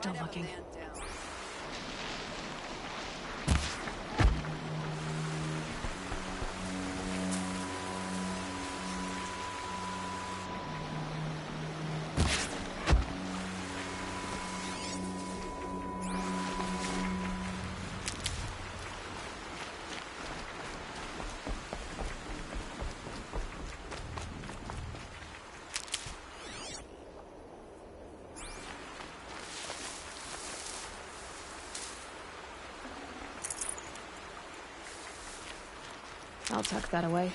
still looking. I'll tuck that away.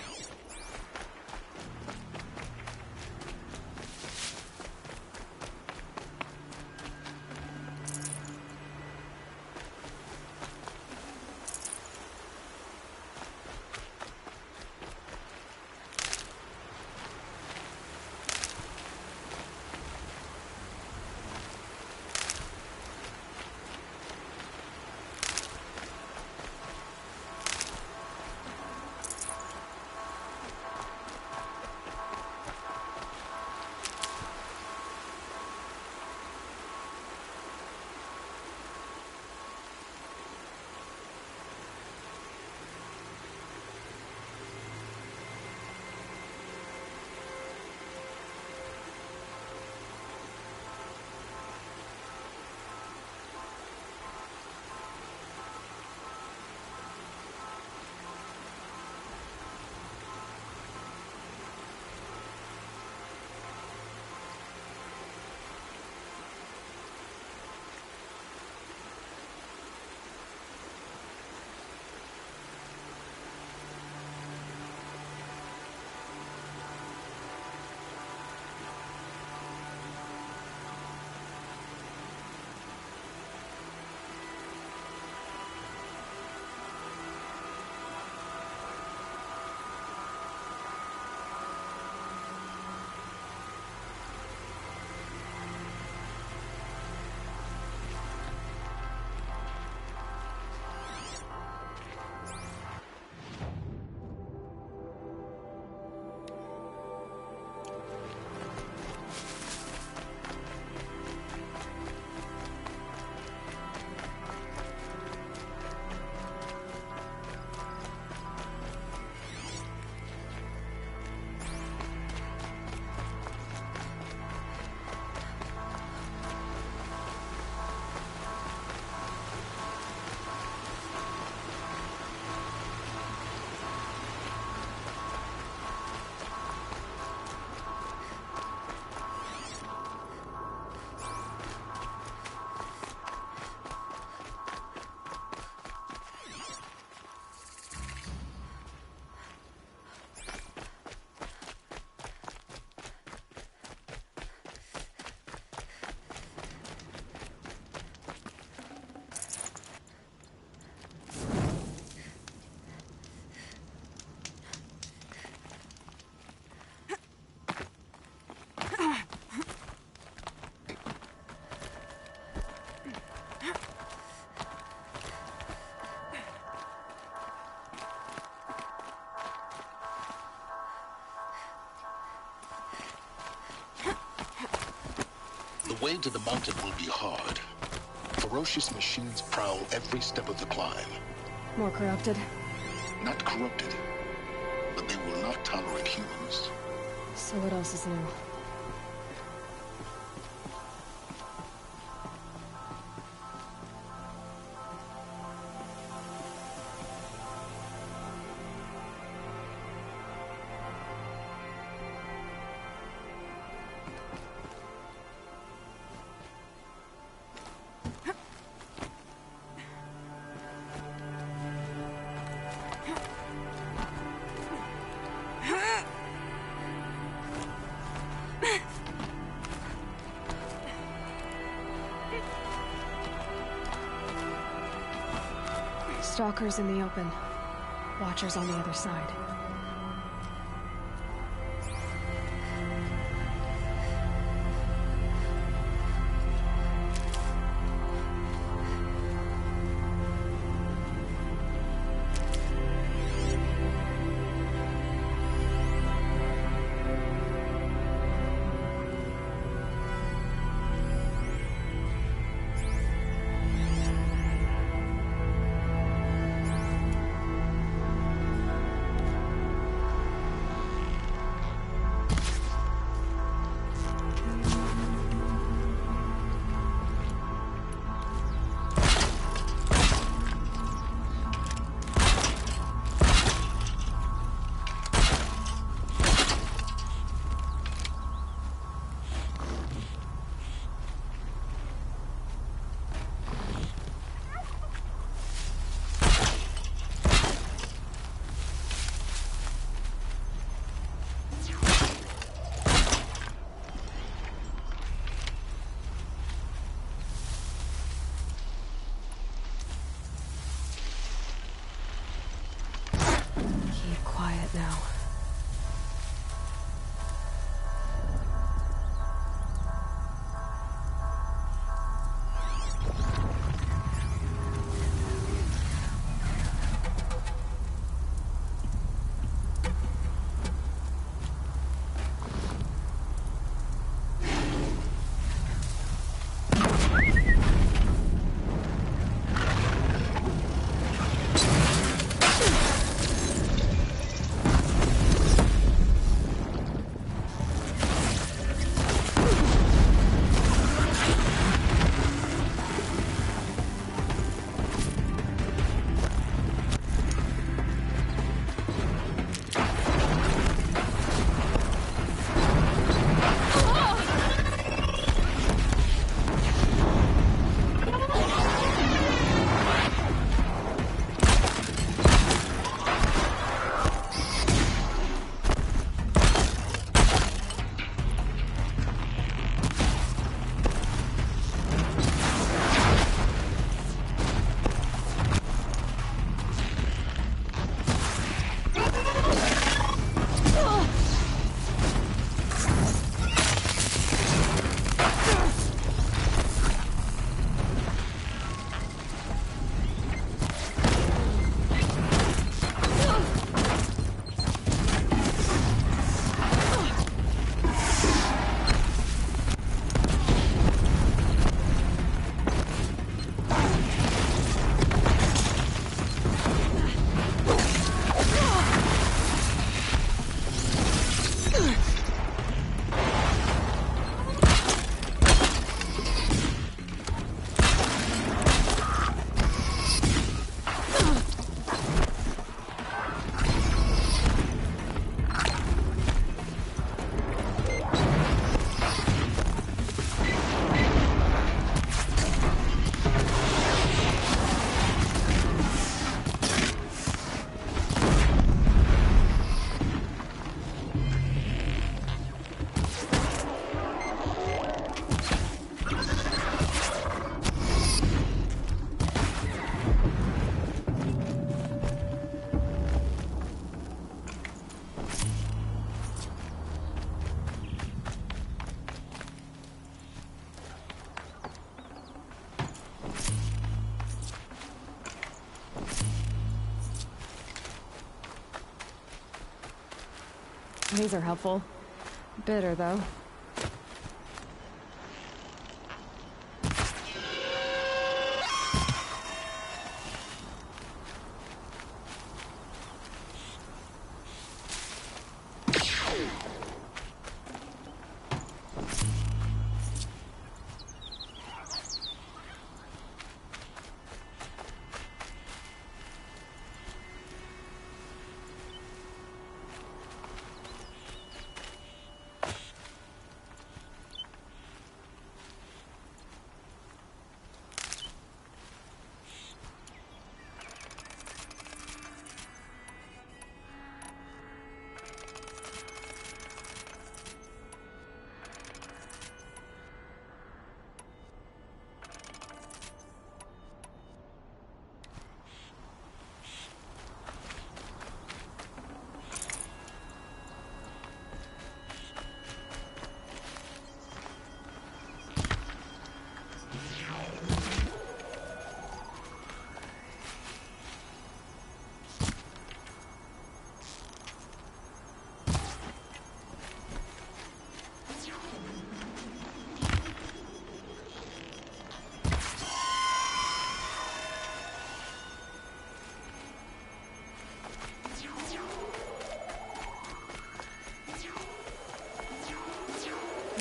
The way to the mountain will be hard. Ferocious machines prowl every step of the climb. More corrupted? Not corrupted, but they will not tolerate humans. So what else is new? Stalkers in the open. Watchers on the other side. it now. These are helpful. Bitter, though.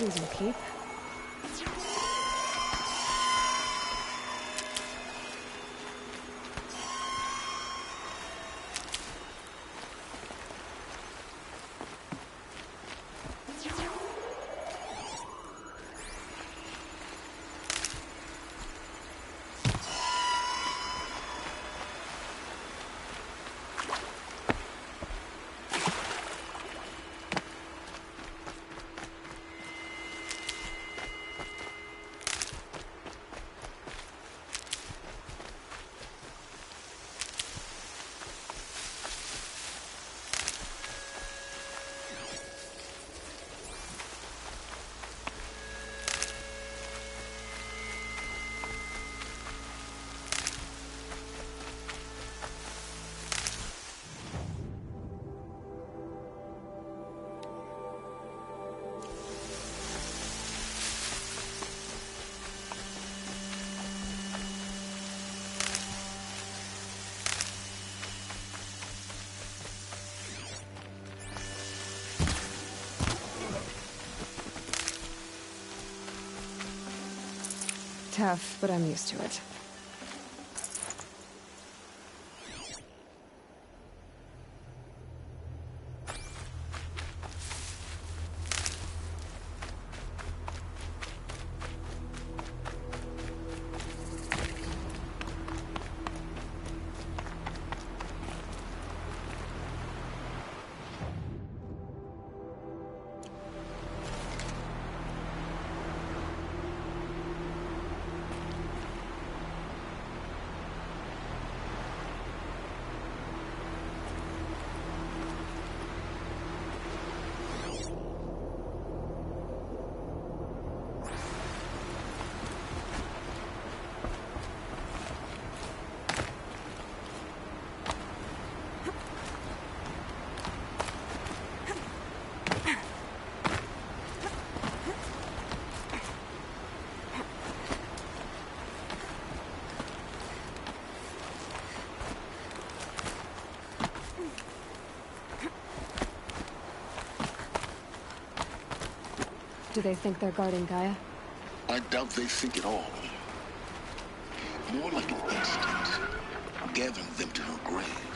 These will keep. tough, but I'm used to it. Do they think they're guarding Gaia? I doubt they think at all. More like an instinct, gathering them to her grave.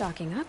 Stocking up.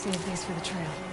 Save these for the trail.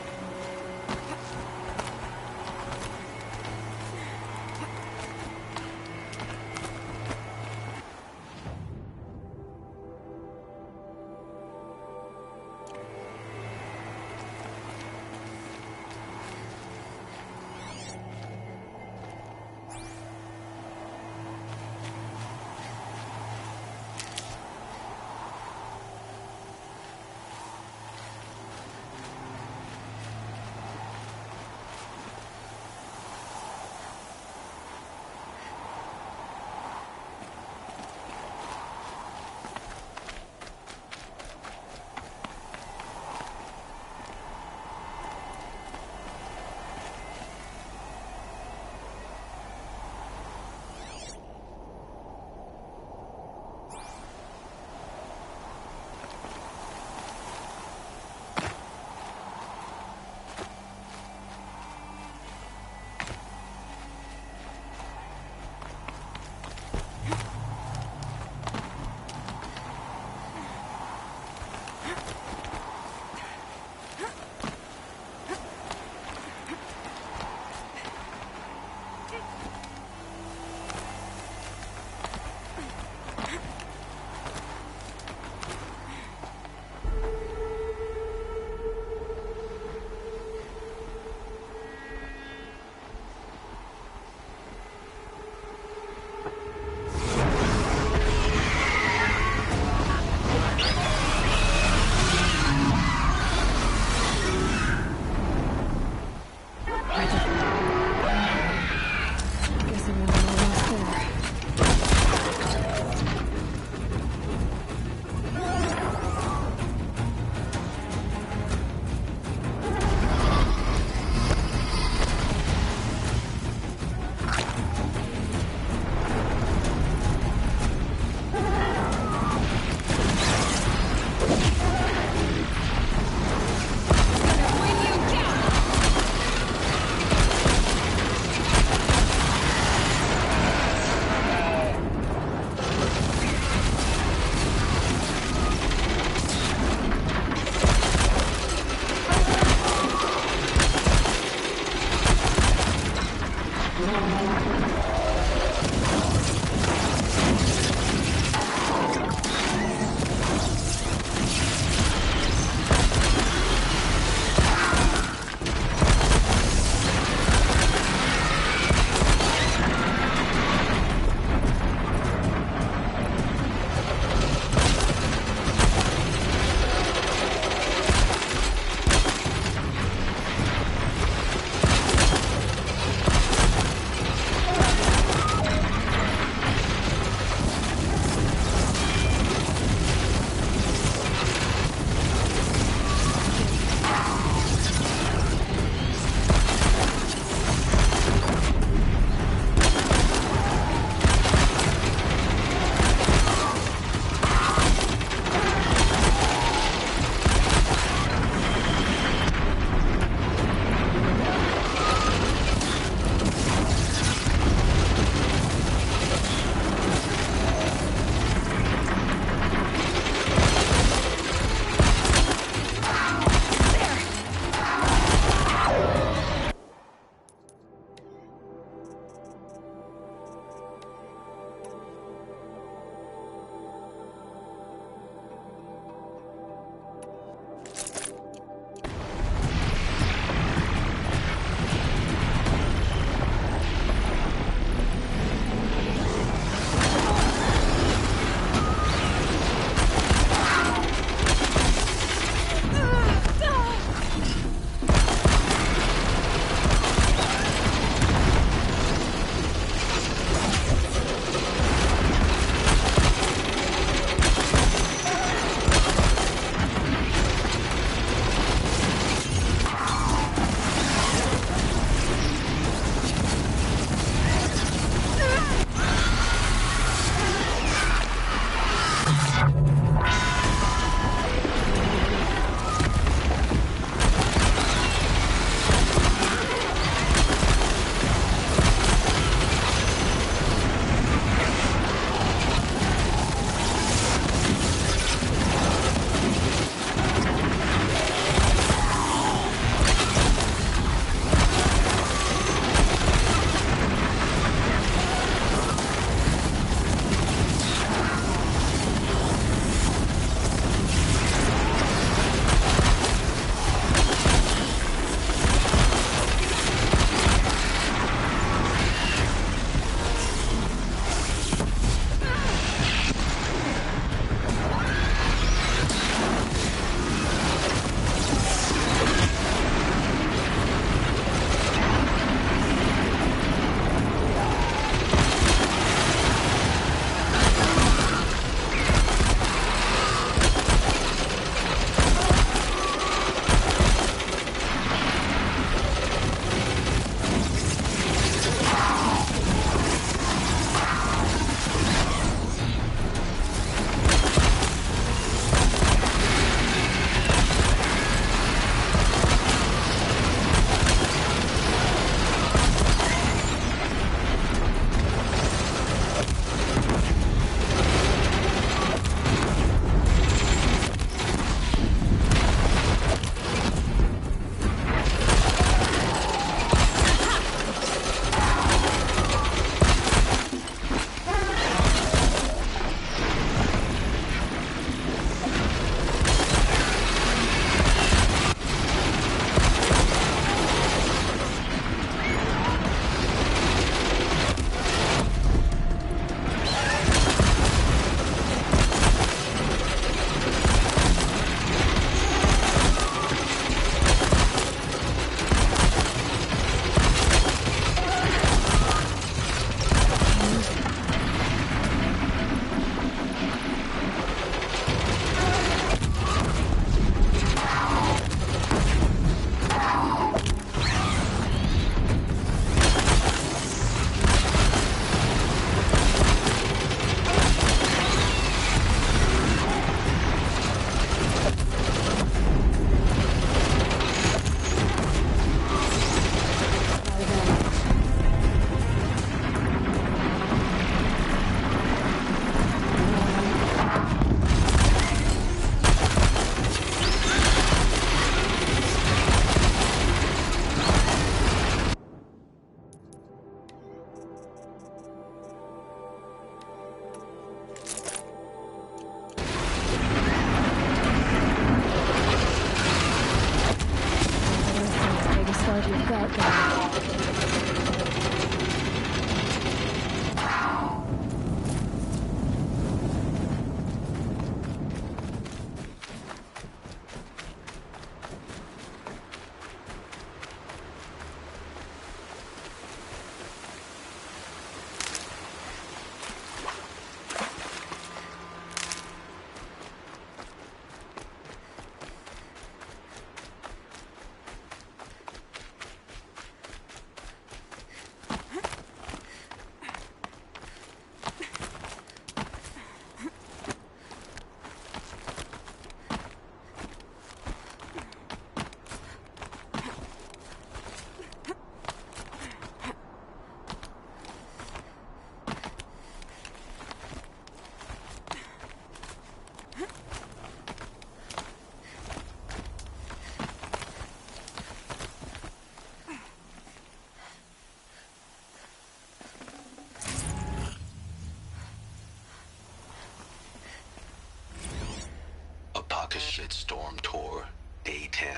Shitstorm Tour, Day 10.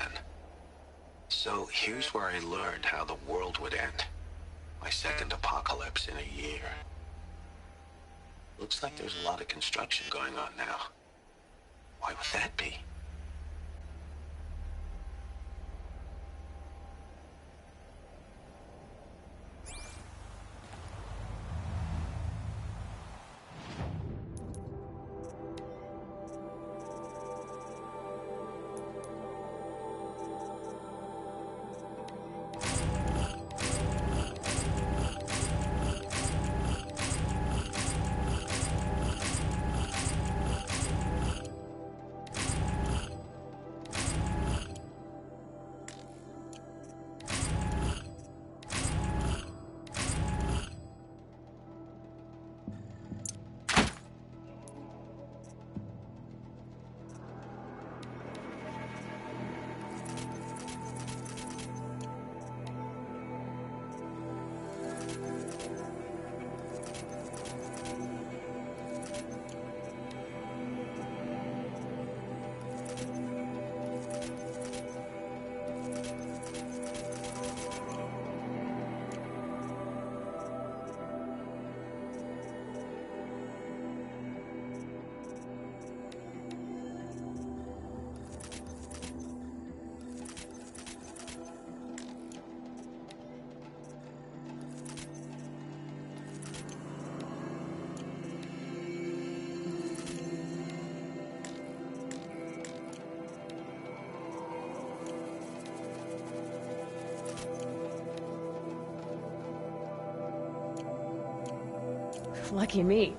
So here's where I learned how the world would end. My second apocalypse in a year. Looks like there's a lot of construction going on now. Why would that be? Lucky me.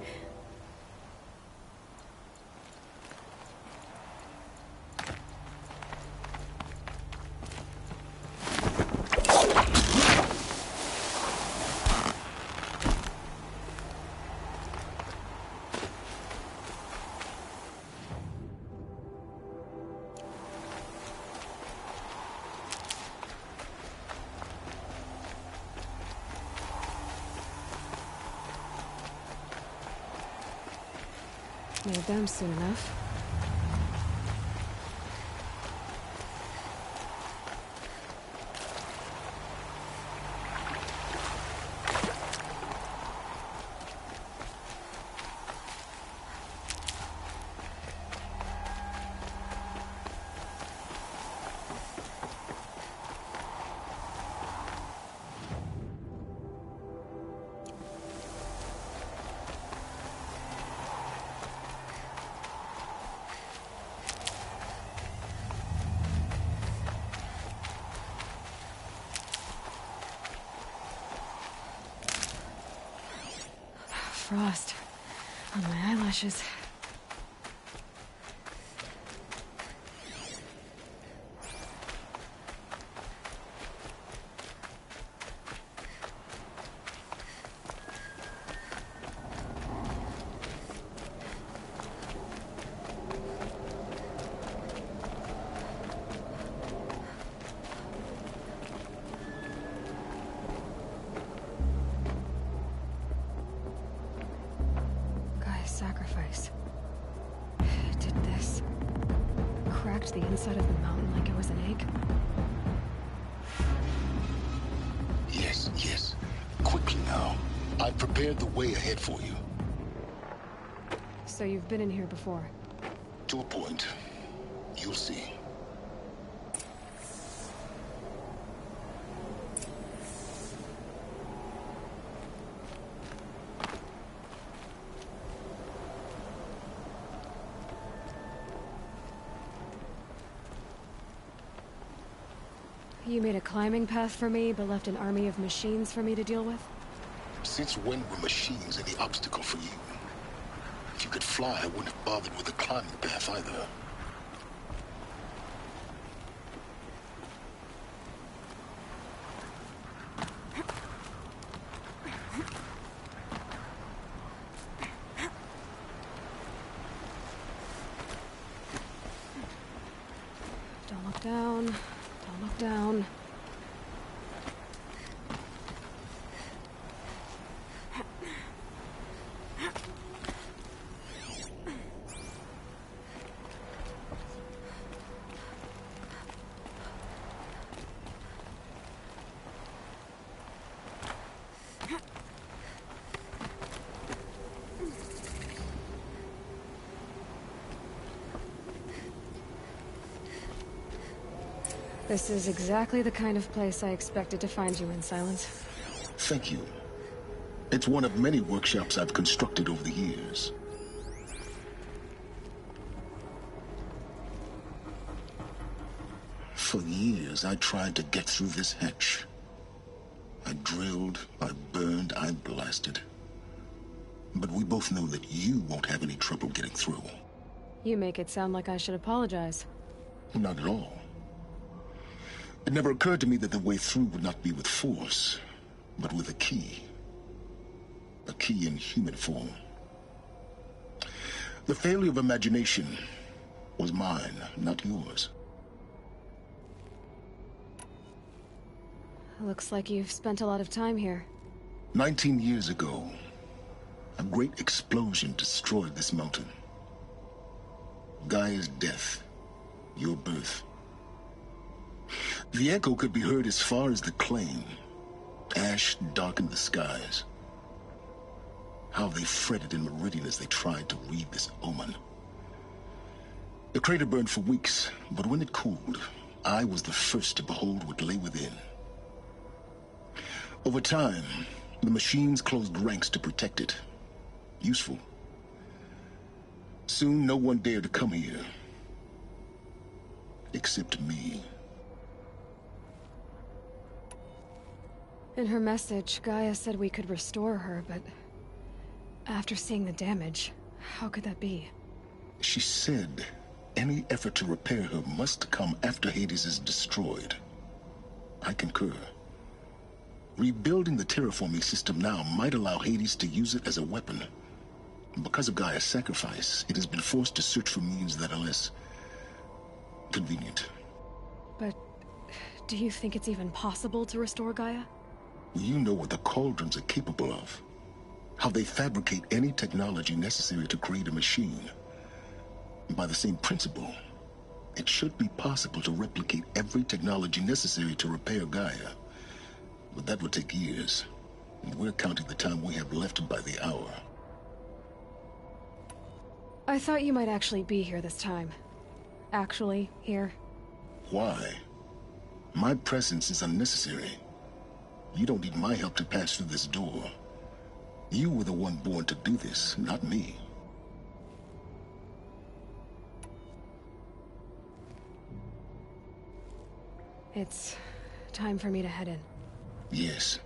Made them soon enough. Frost on my eyelashes. Sacrifice. It did this. Cracked the inside of the mountain like it was an egg. Yes, yes. Quickly now. I've prepared the way ahead for you. So you've been in here before? To a point. You'll see. You made a climbing path for me, but left an army of machines for me to deal with? Since when were machines any obstacle for you? If you could fly, I wouldn't have bothered with the climbing path either. Don't look down. Don't look down. This is exactly the kind of place I expected to find you in, Silence. Thank you. It's one of many workshops I've constructed over the years. For years, I tried to get through this hatch. I drilled, I burned, I blasted. But we both know that you won't have any trouble getting through. You make it sound like I should apologize. Not at all. It never occurred to me that the way through would not be with force, but with a key. A key in human form. The failure of imagination was mine, not yours. Looks like you've spent a lot of time here. 19 years ago, a great explosion destroyed this mountain. Gaia's death, your birth. The echo could be heard as far as the claim. Ash darkened the skies. How they fretted in Meridian as they tried to read this omen. The crater burned for weeks, but when it cooled, I was the first to behold what lay within. Over time, the machines closed ranks to protect it. Useful. Soon, no one dared to come here. Except me. In her message, Gaia said we could restore her, but after seeing the damage, how could that be? She said any effort to repair her must come after Hades is destroyed. I concur. Rebuilding the terraforming system now might allow Hades to use it as a weapon. Because of Gaia's sacrifice, it has been forced to search for means that are less convenient. But do you think it's even possible to restore Gaia? You know what the Cauldrons are capable of. How they fabricate any technology necessary to create a machine. By the same principle, it should be possible to replicate every technology necessary to repair Gaia. But that would take years, and we're counting the time we have left by the hour. I thought you might actually be here this time. Actually, here. Why? My presence is unnecessary. You don't need my help to pass through this door. You were the one born to do this, not me. It's time for me to head in. Yes.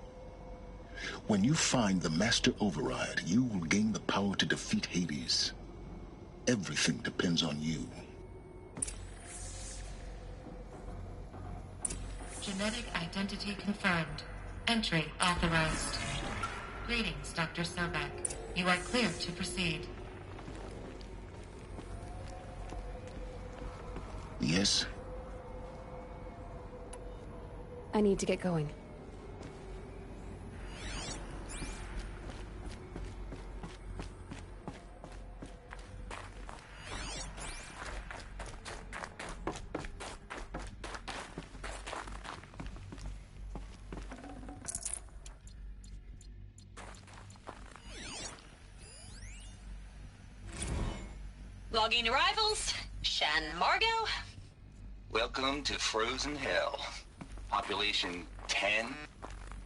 When you find the Master Override, you will gain the power to defeat Hades. Everything depends on you. Genetic identity confirmed. Entry authorized. Greetings, Dr. Sobek. You are clear to proceed. Yes? I need to get going. Logging arrivals. Shan Margot. Welcome to Frozen Hell. Population 10.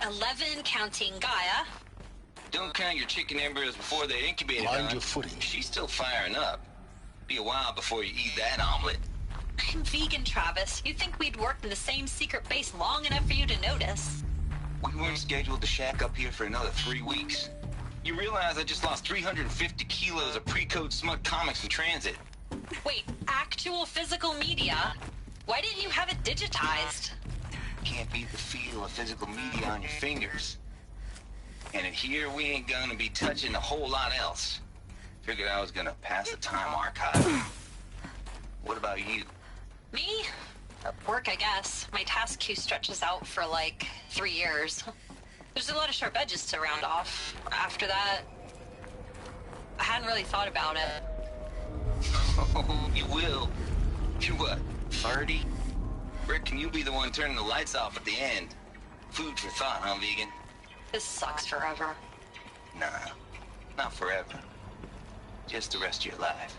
11 counting Gaia. Don't count your chicken embryos before they incubated. Mind your footing. She's still firing up. Be a while before you eat that omelet. I'm vegan, Travis. You'd think we'd worked in the same secret base long enough for you to notice. We weren't scheduled to shack up here for another 3 weeks. You realize I just lost 350 kilos of pre-code smut comics in transit. Wait, actual physical media? Why didn't you have it digitized? Can't beat the feel of physical media on your fingers. And in here, we ain't gonna be touching a whole lot else. Figured I was gonna pass the time archive. What about you? Me? Work, I guess. My task queue stretches out for like 3 years. There's a lot of sharp edges to round off. After that, I hadn't really thought about it. Oh, you will. You're what, 30? Rick, can you be the one turning the lights off at the end? Food for thought, huh, vegan? This sucks forever. Nah, not forever. Just the rest of your life.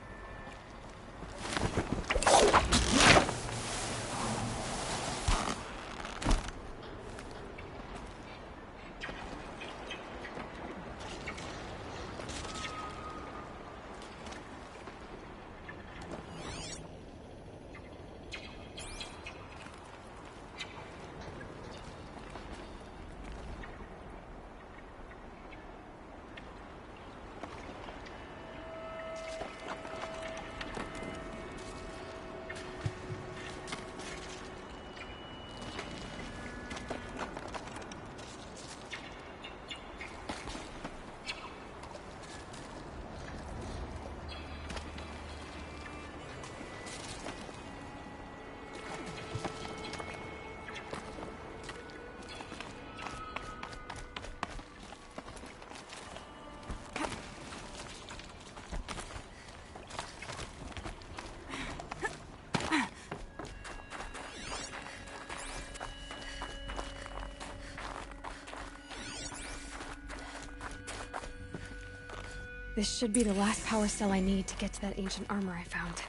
This should be the last power cell I need to get to that ancient armor I found.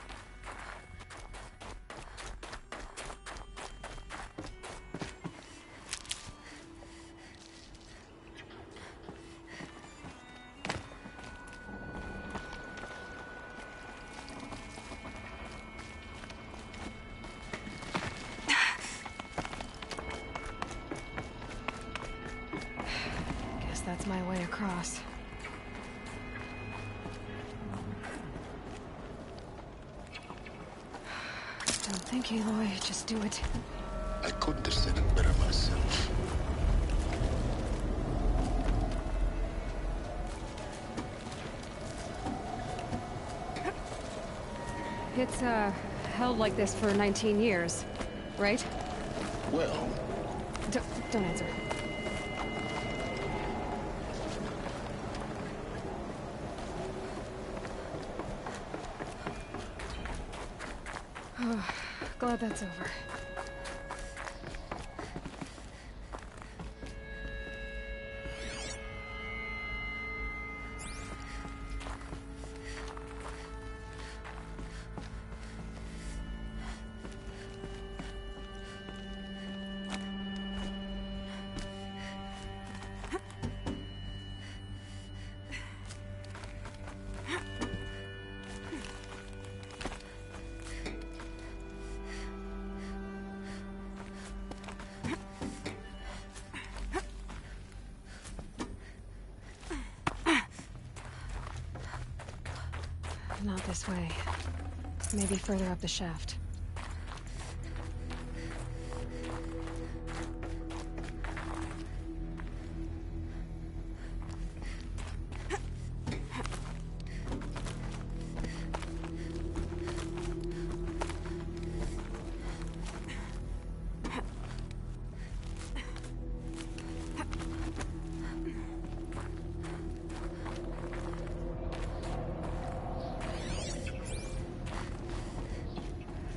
Guess that's my way across. Thank you, Aloy. Just do it. I couldn't have said it better myself. It's, held like this for 19 years, right? Well, Don't answer. Glad that's over. Not this way. Maybe further up the shaft.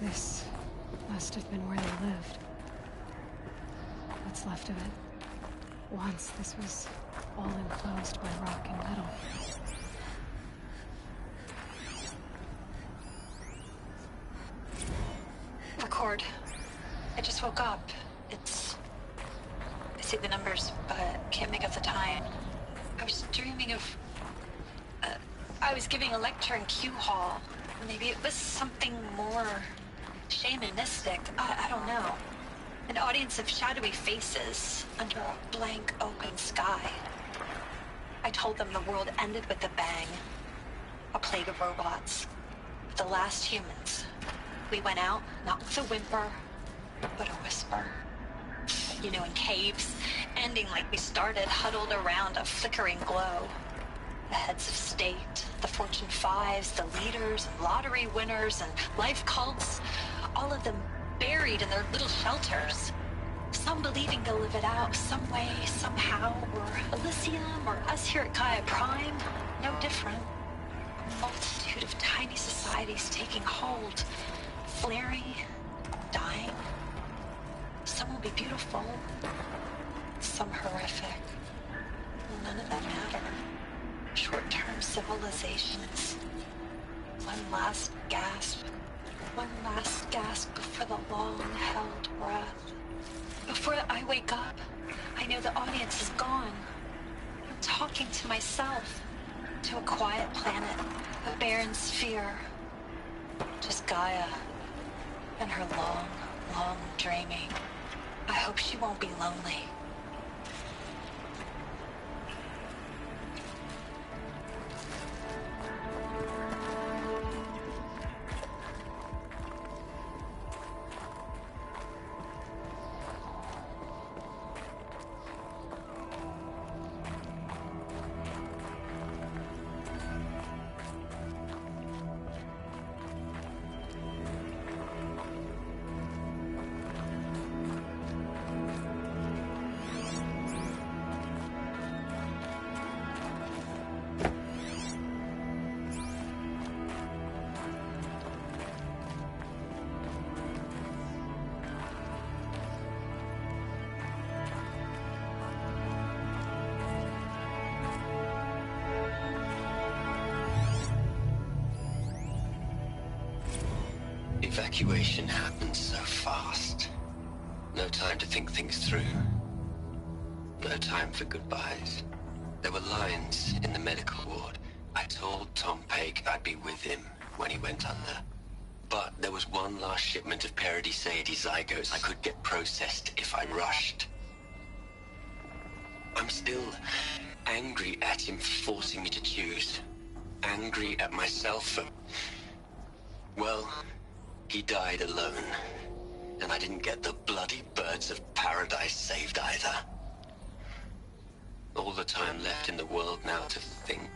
This must have been where they lived. What's left of it. Once this was all enclosed by rock and metal. Record. I just woke up. I see the numbers, but can't make out the time. I was dreaming of... I was giving a lecture in Q Hall. Maybe it was something more shamanistic. I don't know. An audience of shadowy faces under a blank open sky. I told them the world ended with a bang. A plague of robots. The last humans. We went out, not with a whimper, but a whisper. You know, in caves, ending like we started, huddled around a flickering glow. The heads of state, the Fortune 5s, the leaders, and lottery winners, and life cults, all of them buried in their little shelters. Some believing they'll live it out some way, somehow, or Elysium, or us here at Gaia Prime, no different. A multitude of tiny societies taking hold, flaring, dying. Some will be beautiful, some horrific. None of them matter. Short-term civilizations. One last gasp. One last gasp before the long-held breath. Before I wake up, I know the audience is gone. I'm talking to myself. To a quiet planet. A barren sphere. Just Gaia. And her long, long dreaming. I hope she won't be lonely. evacuation happened so fast. No time to think things through. No time for goodbyes. There were lines in the medical ward. I told Tom Pake I'd be with him when he went under. But there was one last shipment of Paradiseidae zygotes I could get processed if I rushed. I'm still angry at him for forcing me to choose. Angry at myself for... Well, he died alone. And I didn't get the bloody birds of paradise saved either. All the time left in the world now to think.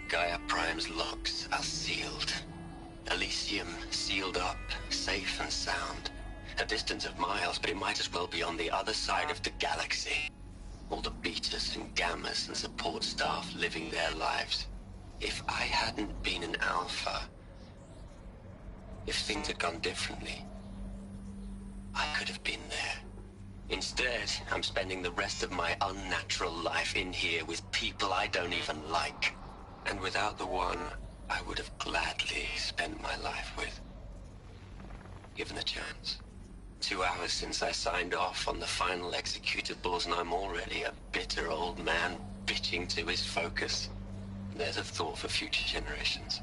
Gaia Prime's locks are sealed. Elysium sealed up, safe and sound. A distance of miles, but it might as well be on the other side of the galaxy. All the betas and gammas and support staff living their lives. If I hadn't been an alpha, if things had gone differently, I could have been there. Instead, I'm spending the rest of my unnatural life in here with people I don't even like. And without the one I would have gladly spent my life with. Given the chance. 2 hours since I signed off on the final executables, and I'm already a bitter old man bitching to his focus. There's a thought for future generations.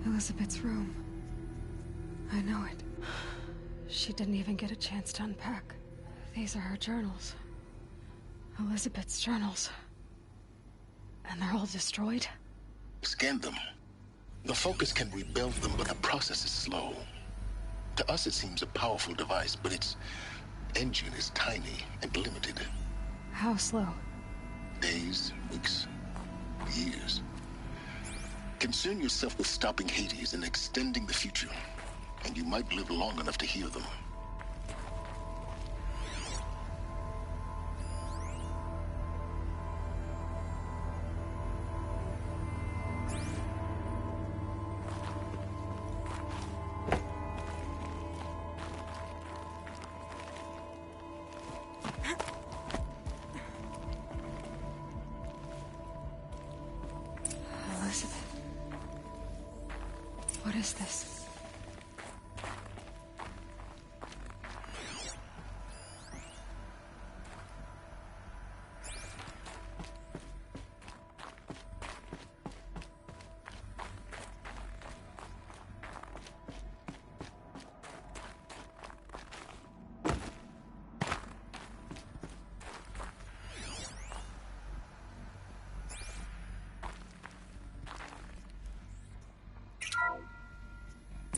Elizabeth's room. I know it. She didn't even get a chance to unpack. These are her journals. Elizabeth's journals. And they're all destroyed? Scan them. The Focus can rebuild them, but the process is slow. To us, it seems a powerful device, but its engine is tiny and limited. How slow? Days, weeks, years. Concern yourself with stopping Hades and extending the future, and you might live long enough to hear them. What is this?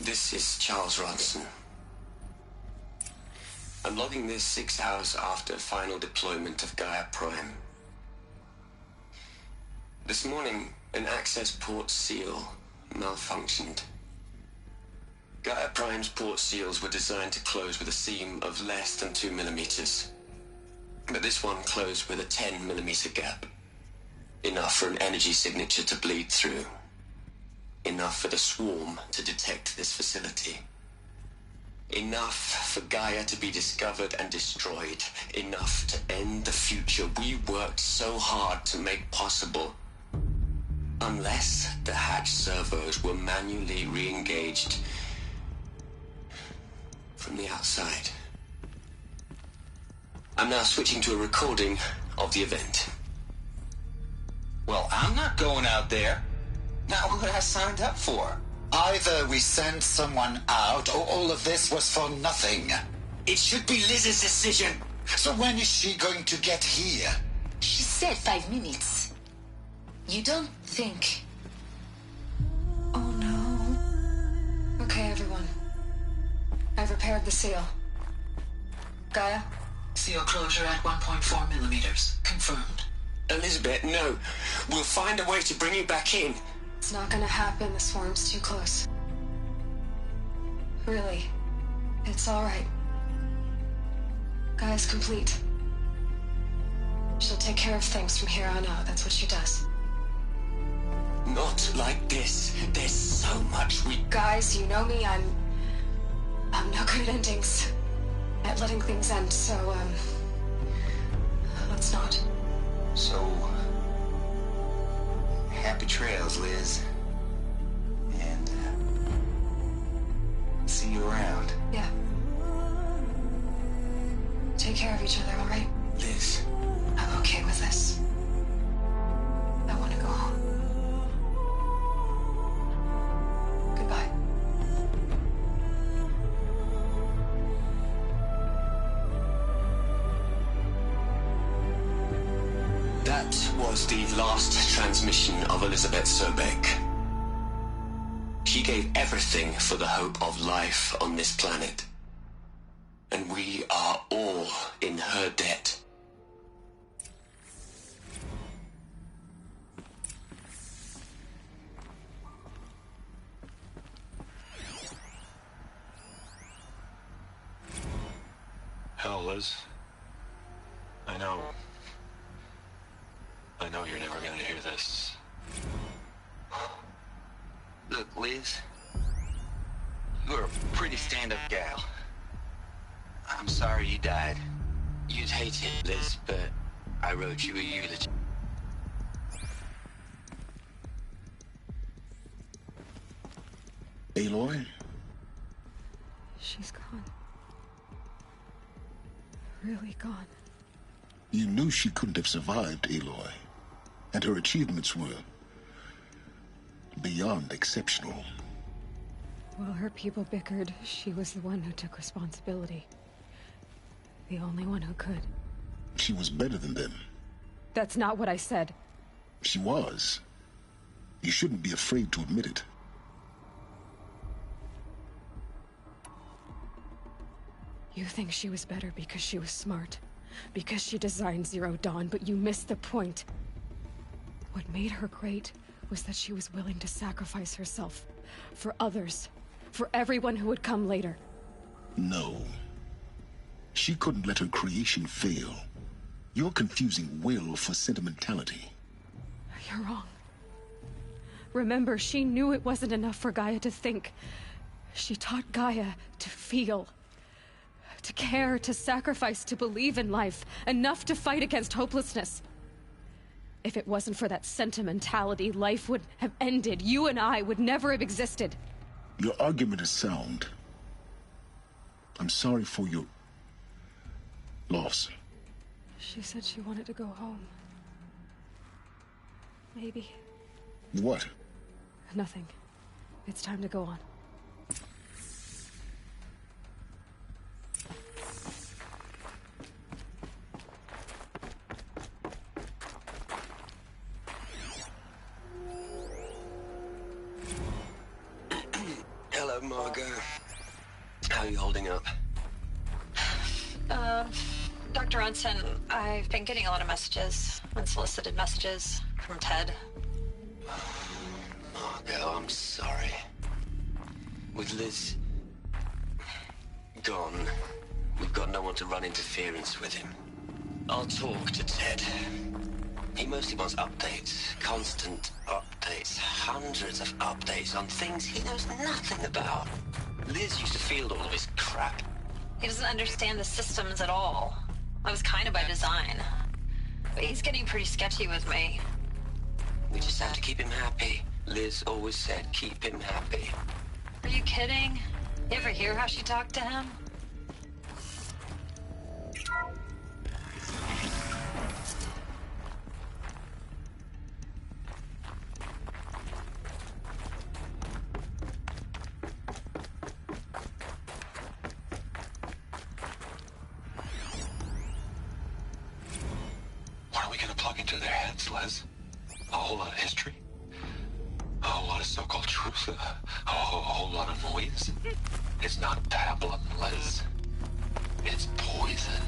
This is Charles Ronson. I'm logging this 6 hours after final deployment of Gaia Prime. This morning, an access port seal malfunctioned. Gaia Prime's port seals were designed to close with a seam of less than 2 millimeters. But this one closed with a 10 millimeter gap. Enough for an energy signature to bleed through. Enough for the swarm to detect this facility. Enough for Gaia to be discovered and destroyed. Enough to end the future we worked so hard to make possible. Unless the hatch servos were manually re-engaged from the outside. I'm now switching to a recording of the event. Well, I'm not going out there. Not what I signed up for. Either we send someone out, or all of this was for nothing. It should be Liz's decision. So when is she going to get here? She said 5 minutes. You don't think... Oh no. Okay, everyone. I've repaired the seal. Gaia? Seal closure at 1.4 millimeters. Confirmed. Elizabeth, no. We'll find a way to bring you back in. It's not gonna happen. The swarm's too close. Really. It's alright. Gaia's complete. She'll take care of things from here on out. That's what she does. Not like this. There's so much we... Guys, you know me. I'm no good at endings. At letting things end, so, let's not. So, happy trails, Liz. And, see you around. Yeah. Take care of each other, all right? Liz. I'm okay with this. I want to go home. Goodbye. That was the last transmission of Elizabeth Sobek. She gave everything for the hope of life on this planet. And we are all in her debt. Hell, Liz. I know you're never gonna hear this. Look, Liz. You're a pretty stand-up gal. I'm sorry you died. You'd hate it, Liz, but I wrote you a eulogy. Aloy? She's gone. Really gone. You knew she couldn't have survived, Aloy. And her achievements were beyond exceptional. While her people bickered, she was the one who took responsibility. The only one who could. She was better than them. That's not what I said. She was. You shouldn't be afraid to admit it. You think she was better because she was smart, because she designed Zero Dawn, but you missed the point. What made her great was that she was willing to sacrifice herself for others, for everyone who would come later. No. She couldn't let her creation fail. You're confusing will for sentimentality. You're wrong. Remember, she knew it wasn't enough for Gaia to think. She taught Gaia to feel. To care, to sacrifice, to believe in life. Enough to fight against hopelessness. If it wasn't for that sentimentality, life would have ended. You and I would never have existed. Your argument is sound. I'm sorry for your loss. She said she wanted to go home. Maybe. What? Nothing. It's time to go on. Hello, Margot. How are you holding up? Dr. Unson, I've been getting a lot of messages, unsolicited messages from Ted. Margot, I'm sorry. With Liz gone, we've got no one to run interference with him. I'll talk to Ted. He mostly wants updates, constant updates, hundreds of updates on things he knows nothing about. Liz used to field all of his crap. He doesn't understand the systems at all. That was kind of by design. But he's getting pretty sketchy with me. We just have to keep him happy. Liz always said keep him happy. Are you kidding? You ever hear how she talked to him? What are we gonna plug into their heads, Liz? A whole lot of history? A whole lot of so-called truth? A whole lot of noise? It's not pablum, Liz. It's poison.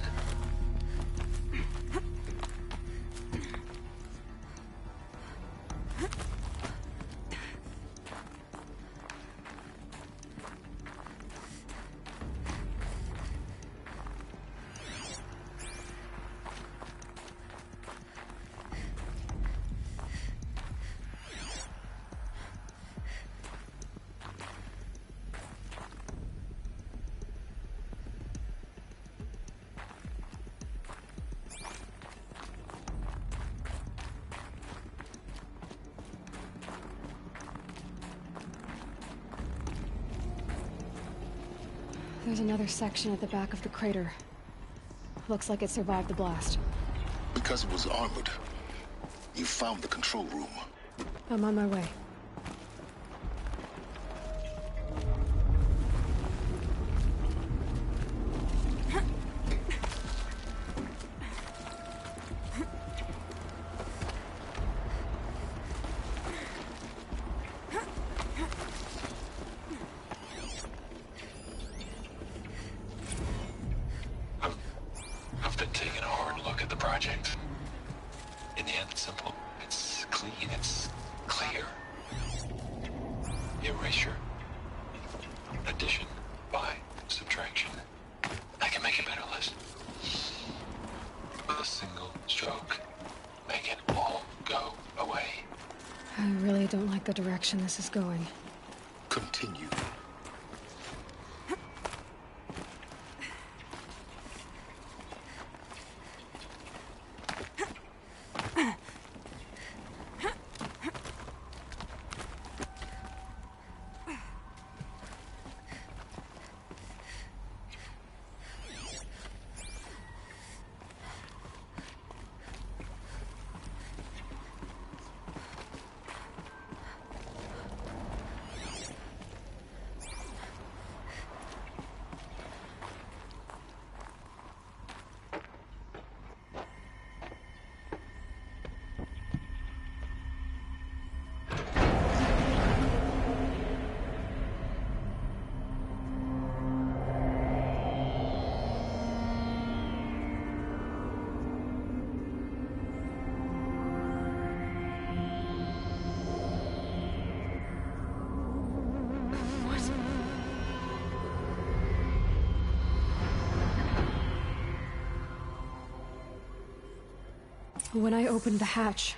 There's another section at the back of the crater. Looks like it survived the blast. Because it was armored, you found the control room. I'm on my way. I've been taking a hard look at the project. In the end, it's simple. It's clean. It's clear. Erasure. Addition by subtraction. I can make it better, Liz. With a single stroke, make it all go away. I really don't like the direction this is going. Continue. When I opened the hatch,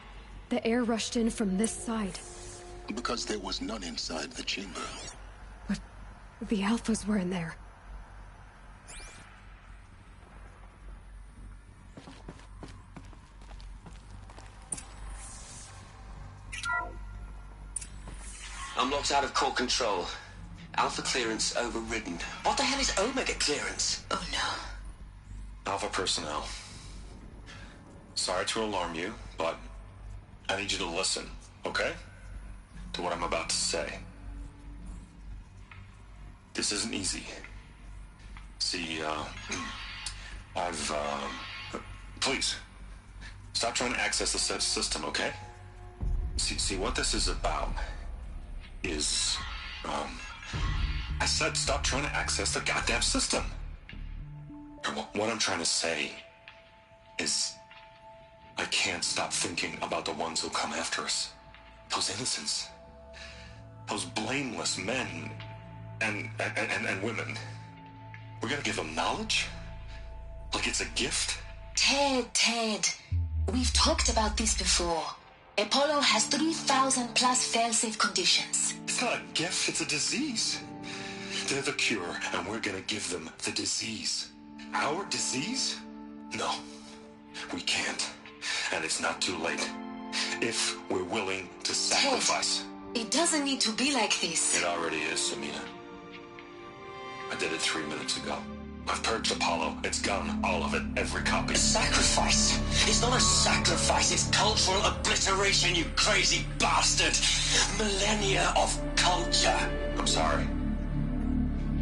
the air rushed in from this side. Because there was none inside the chamber. But the alphas were in there. I'm locked out of core control. Alpha clearance overridden. What the hell is Omega clearance? Oh no. Alpha personnel. Sorry to alarm you, but I need you to listen, okay? To what I'm about to say. This isn't easy. See, please, stop trying to access the system, okay? See, what this is about is, I said stop trying to access the goddamn system. What I'm trying to say is I can't stop thinking about the ones who come after us. Those innocents. Those blameless men and women. We're gonna give them knowledge? Like it's a gift? Ted. We've talked about this before. Apollo has 3,000 plus fail-safe conditions. It's not a gift, it's a disease. They're the cure, and we're gonna give them the disease. Our disease? No, we can't. And it's not too late. If we're willing to sacrifice. Ted, it doesn't need to be like this. It already is, Samina. I did it 3 minutes ago. I've purged Apollo. It's gone. All of it. Every copy. A sacrifice? It's not a sacrifice. It's cultural obliteration, you crazy bastard. Millennia of culture. I'm sorry.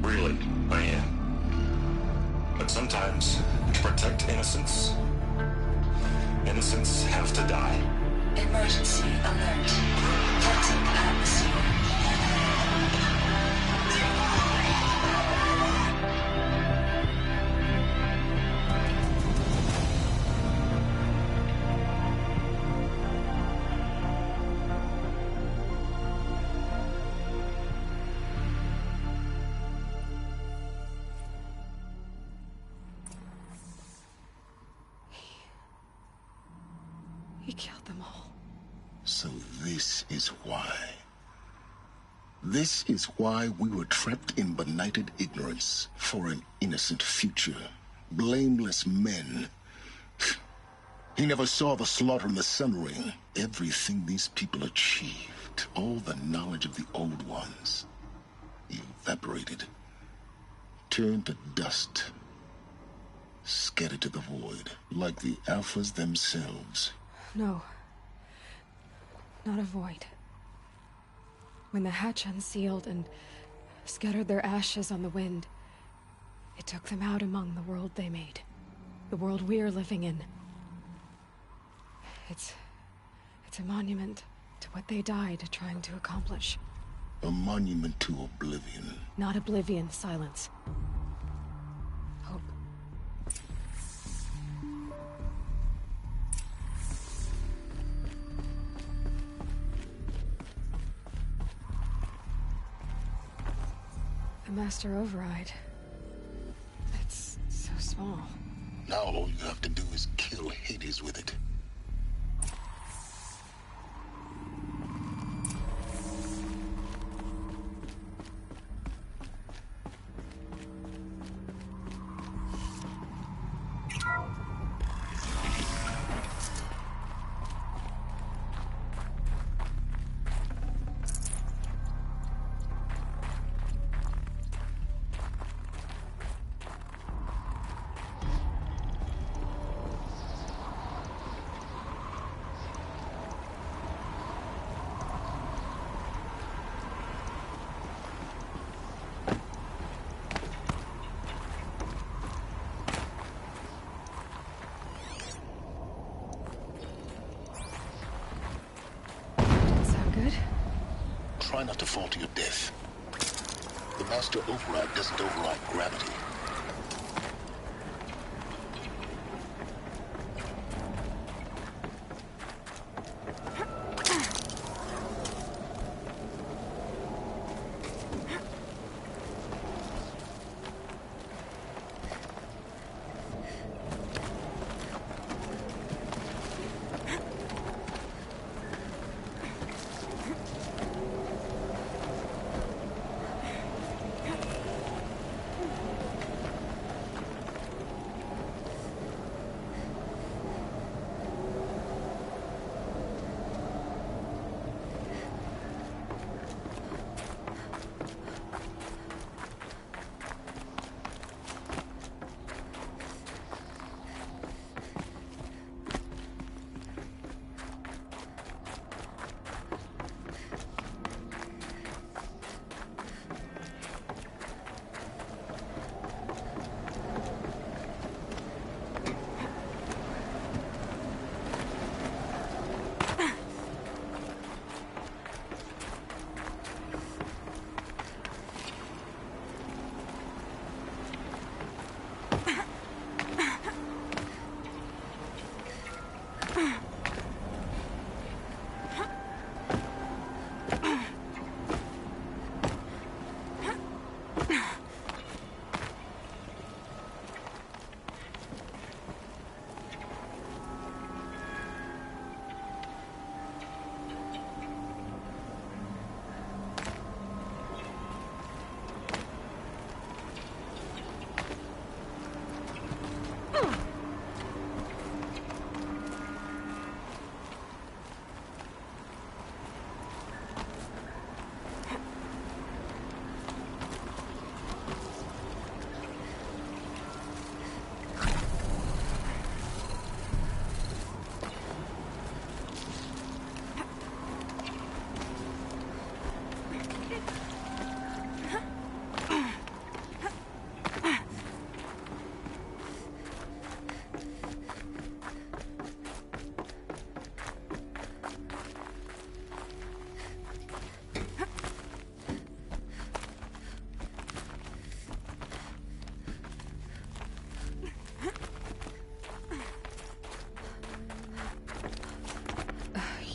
Really, I am. But sometimes, to protect innocence, innocents have to die. Emergency alert. Toxic atmosphere. He killed them all. So this is why. This is why we were trapped in benighted ignorance for an innocent future. Blameless men. He never saw the slaughter in the Sun Ring. Everything these people achieved, all the knowledge of the old ones, evaporated, turned to dust, scattered to the void, like the Alphas themselves. No. Not a void. When the hatch unsealed and scattered their ashes on the wind, it took them out among the world they made. The world we're living in. It's a monument to what they died trying to accomplish. A monument to oblivion. Not oblivion, silence. Hope. The Master Override. It's so small. Now all you have to do is kill Hades with it. Try not to fall to your death. The Master Override doesn't override gravity.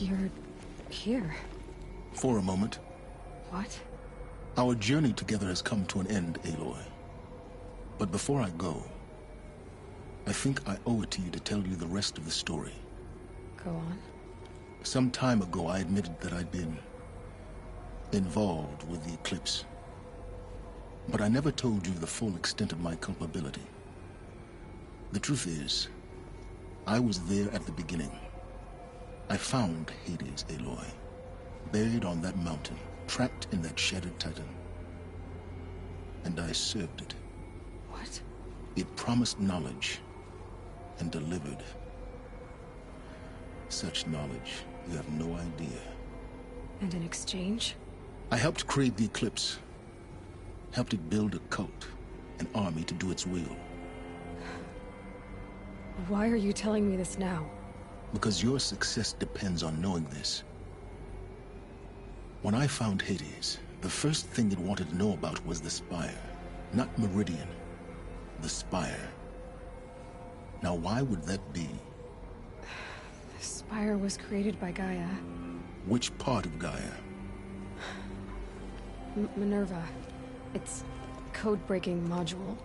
You're here. For a moment. What? Our journey together has come to an end, Aloy. But before I go, I think I owe it to you to tell you the rest of the story. Go on. Some time ago, I admitted that I'd been involved with the eclipse. But I never told you the full extent of my culpability. The truth is, I was there at the beginning. I found Hades, Aloy, buried on that mountain, trapped in that shattered titan. And I served it. What? It promised knowledge and delivered. Such knowledge, you have no idea. And in exchange? I helped create the eclipse. Helped it build a cult, an army to do its will. Why are you telling me this now? Because your success depends on knowing this. When I found Hades, the first thing it wanted to know about was the Spire. Not Meridian. The Spire. Now why would that be? The Spire was created by Gaia. Which part of Gaia? Minerva. It's code-breaking module.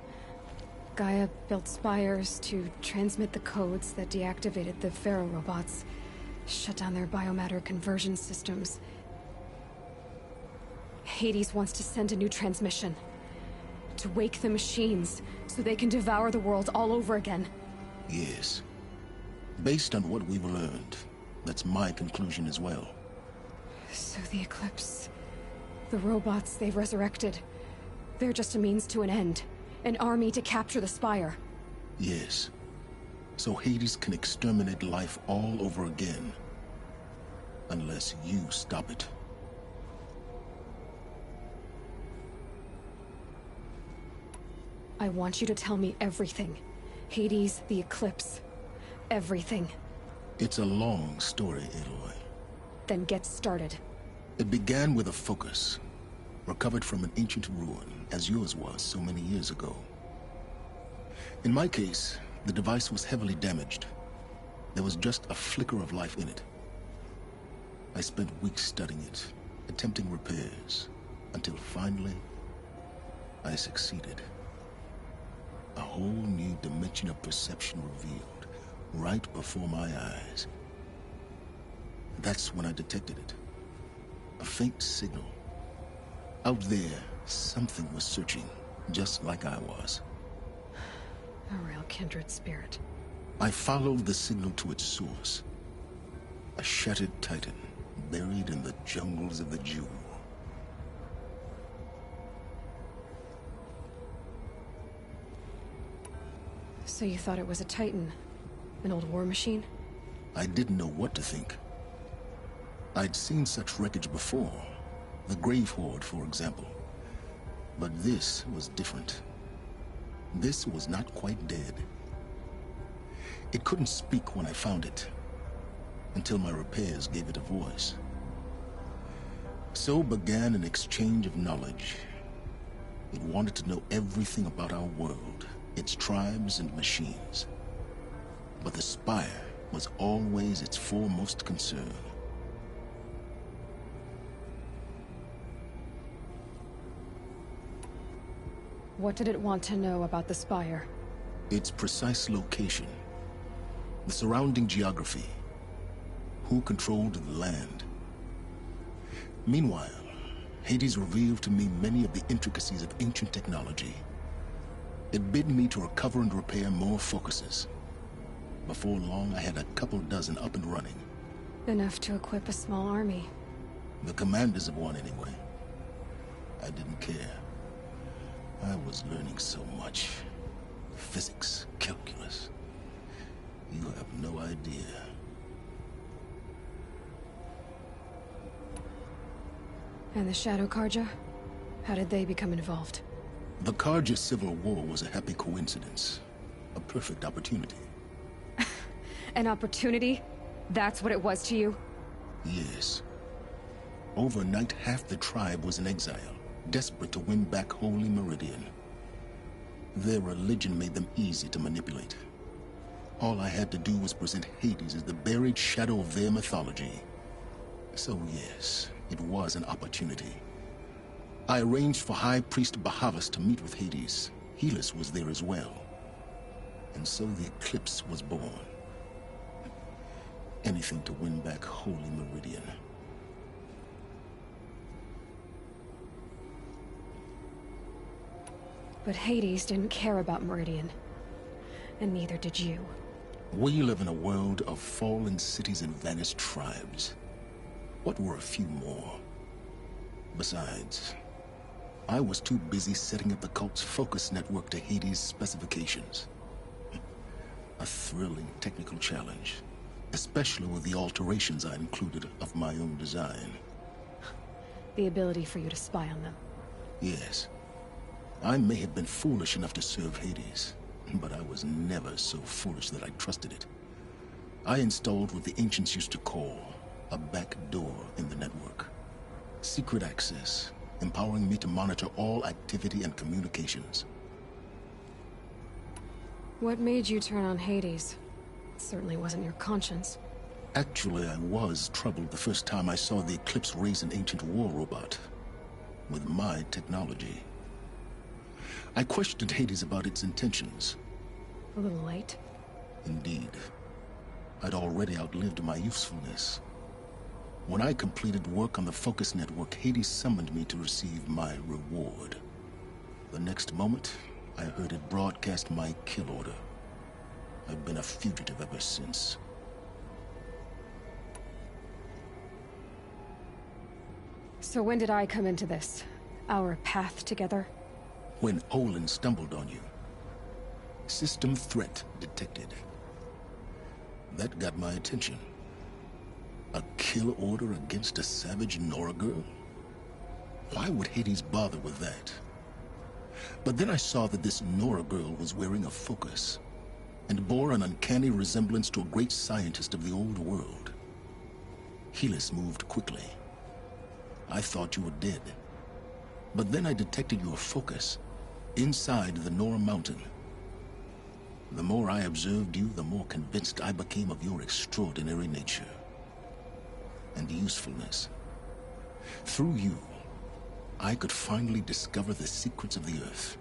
Gaia built spires to transmit the codes that deactivated the Pharaoh robots, shut down their biomatter conversion systems. Hades wants to send a new transmission. To wake the machines, so they can devour the world all over again. Yes. Based on what we've learned, that's my conclusion as well. So the Eclipse... the robots they've resurrected... they're just a means to an end. An army to capture the Spire. Yes. So Hades can exterminate life all over again. Unless you stop it. I want you to tell me everything. Hades, the Eclipse. Everything. It's a long story, Aloy. Then get started. It began with a focus. Recovered from an ancient ruin, as yours was so many years ago. In my case, the device was heavily damaged. There was just a flicker of life in it. I spent weeks studying it, attempting repairs, until finally, I succeeded. A whole new dimension of perception revealed, right before my eyes. That's when I detected it. A faint signal. Out there, something was searching, just like I was. A real kindred spirit. I followed the signal to its source. A shattered titan, buried in the jungles of the Jewel. So you thought it was a titan? An old war machine? I didn't know what to think. I'd seen such wreckage before. The Grave Horde, for example. But this was different. This was not quite dead. It couldn't speak when I found it, until my repairs gave it a voice. So began an exchange of knowledge. It wanted to know everything about our world, its tribes and machines. But the Spire was always its foremost concern. What did it want to know about the Spire? Its precise location. The surrounding geography. Who controlled the land. Meanwhile, Hades revealed to me many of the intricacies of ancient technology. It bid me to recover and repair more focuses. Before long, I had a couple dozen up and running. Enough to equip a small army. The commanders of one, anyway. I didn't care. I was learning so much. Physics, calculus. You have no idea. And the Shadow Karja? How did they become involved? The Karja civil war was a happy coincidence. A perfect opportunity. An opportunity? That's what it was to you? Yes. Overnight, half the tribe was in exile, desperate to win back Holy Meridian. Their religion made them easy to manipulate. All I had to do was present Hades as the buried shadow of their mythology, So yes, it was an opportunity. I arranged for High Priest Bahavas to meet with Hades. Helis was there as well. And so the Eclipse was born. Anything to win back Holy Meridian. But Hades didn't care about Meridian. And neither did you. We live in a world of fallen cities and vanished tribes. What were a few more? Besides, I was too busy setting up the cult's focus network to Hades' specifications. A thrilling technical challenge, especially with the alterations I included of my own design. The ability for you to spy on them. Yes. I may have been foolish enough to serve Hades, but I was never so foolish that I trusted it. I installed what the ancients used to call a back door in the network. Secret access, empowering me to monitor all activity and communications. What made you turn on Hades? It certainly wasn't your conscience. Actually, I was troubled the first time I saw the Eclipse raise an ancient war robot with my technology. I questioned Hades about its intentions. A little late. Indeed. I'd already outlived my usefulness. When I completed work on the Focus Network, Hades summoned me to receive my reward. The next moment, I heard it broadcast my kill order. I've been a fugitive ever since. So when did I come into this? Our path together? When Olin stumbled on you. System threat detected. That got my attention. A kill order against a savage Nora girl? Why would Hades bother with that? But then I saw that this Nora girl was wearing a focus, and bore an uncanny resemblance to a great scientist of the old world. Helis moved quickly. I thought you were dead. But then I detected your focus inside the Nora mountain. The more I observed you, the more convinced I became of your extraordinary nature and usefulness. Through you, I could finally discover the secrets of the Earth.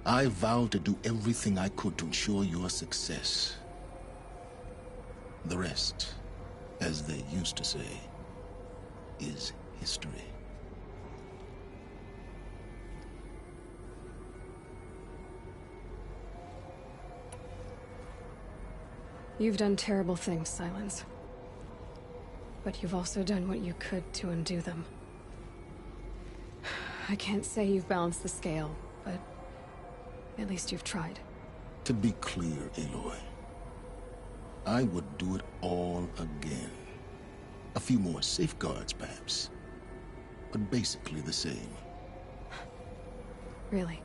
I vowed to do everything I could to ensure your success. The rest, as they used to say, is history. You've done terrible things, Silence. But you've also done what you could to undo them. I can't say you've balanced the scale, but at least you've tried. To be clear, Aloy, I would do it all again. A few more safeguards, perhaps, but basically the same. Really?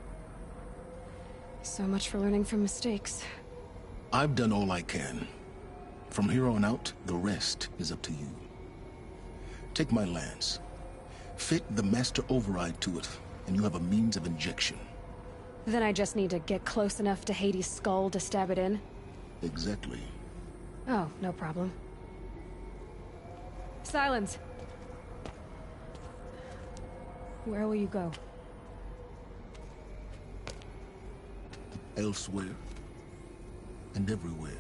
So much for learning from mistakes. I've done all I can. From here on out, the rest is up to you. Take my lance. Fit the master override to it, and you have a means of injection. Then I just need to get close enough to Hades' skull to stab it in? Exactly. Oh, no problem. Silence! Where will you go? Elsewhere. And everywhere.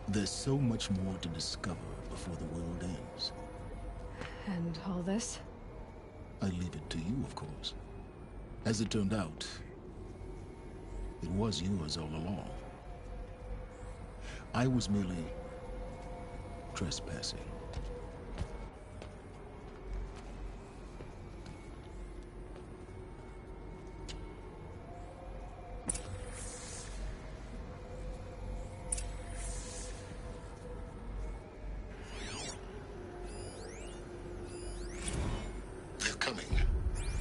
There's so much more to discover before the world ends. And all this? I leave it to you, of course. As it turned out, it was yours all along. I was merely trespassing.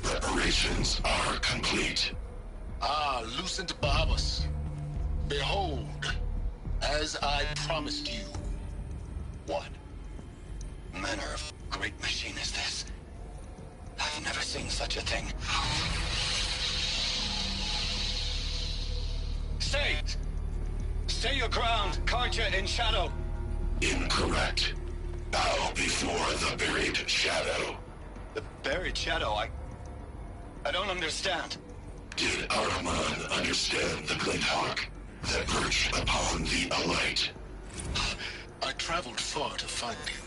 Preparations are complete. Ah, Lucent Bahavas. Behold, as I promised you. What manner of great machine is this? I've never seen such a thing. Stay your ground, Karja in shadow. Incorrect. Bow before the buried shadow. The buried shadow? I don't understand. Did Ahriman understand the glint hawk that perched upon the alight? I traveled far to find you.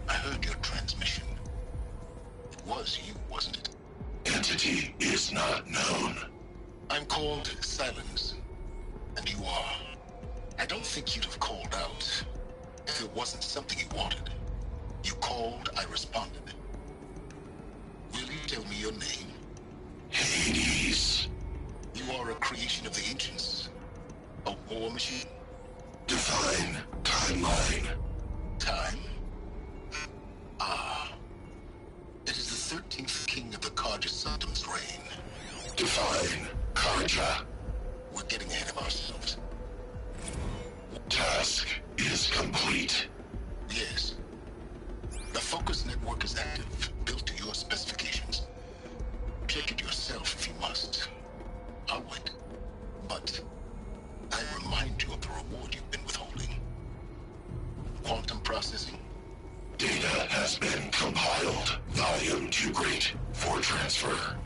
I heard your transmission. It was you, wasn't it? Entity is not known. I'm called Silence, and you are. I don't think you'd have called out if it wasn't something you wanted. You called, I responded. Will you tell me your name? Hades. You are a creation of the ancients. A war machine? Define timeline. Time? Ah. It is the 13th king of the Karja Sultan's reign. Define Karja. We're getting ahead of ourselves. Task is complete. Yes. The focus network is active, built to your specifications. Check it yourself if you must. I'll wait. But I remind you of the reward you've been withholding. Quantum processing. Data has been compiled. Volume too great for transfer.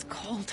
Cold.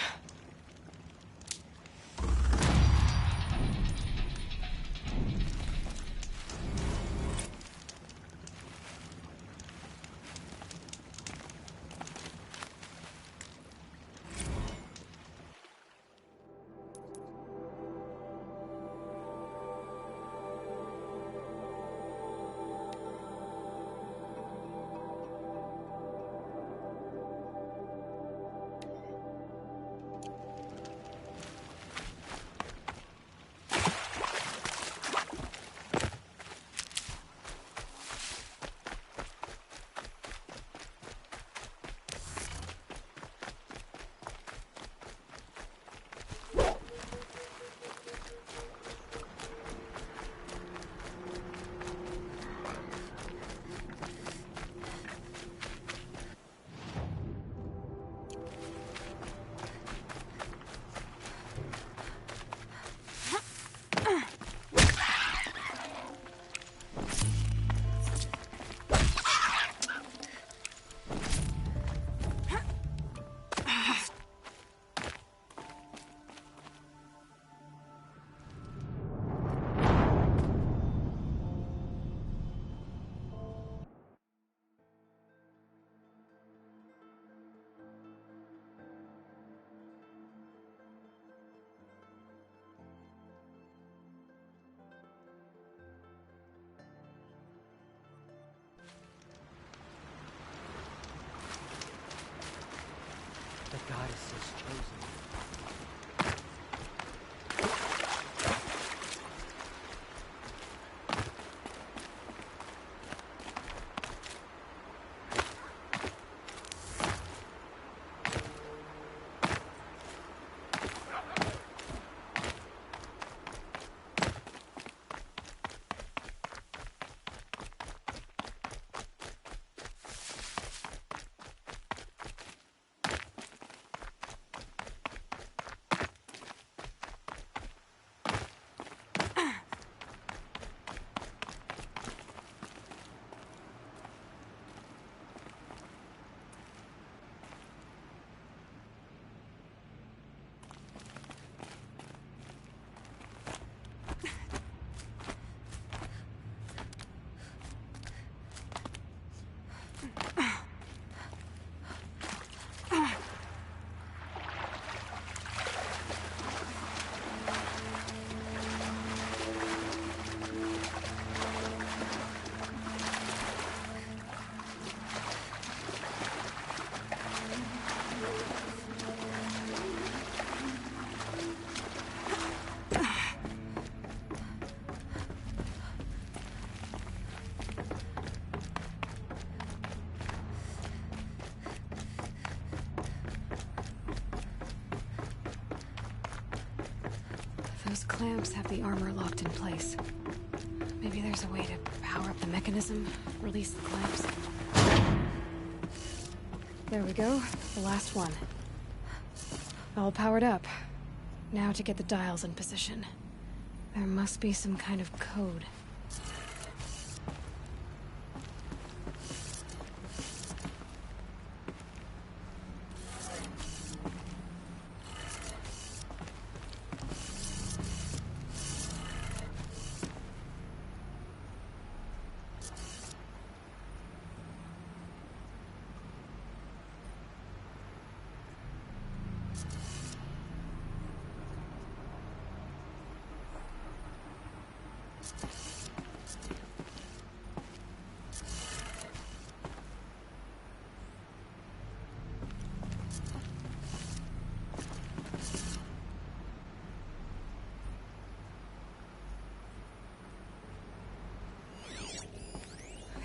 Those clamps have the armor locked in place. Maybe there's a way to power up the mechanism, release the clamps. There we go, the last one. All powered up. Now to get the dials in position. There must be some kind of code.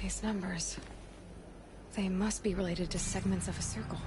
These numbers... they must be related to segments of a circle.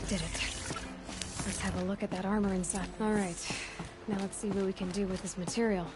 Did it. Let's have a look at that armor inside. Alright, now let's see what we can do with this material.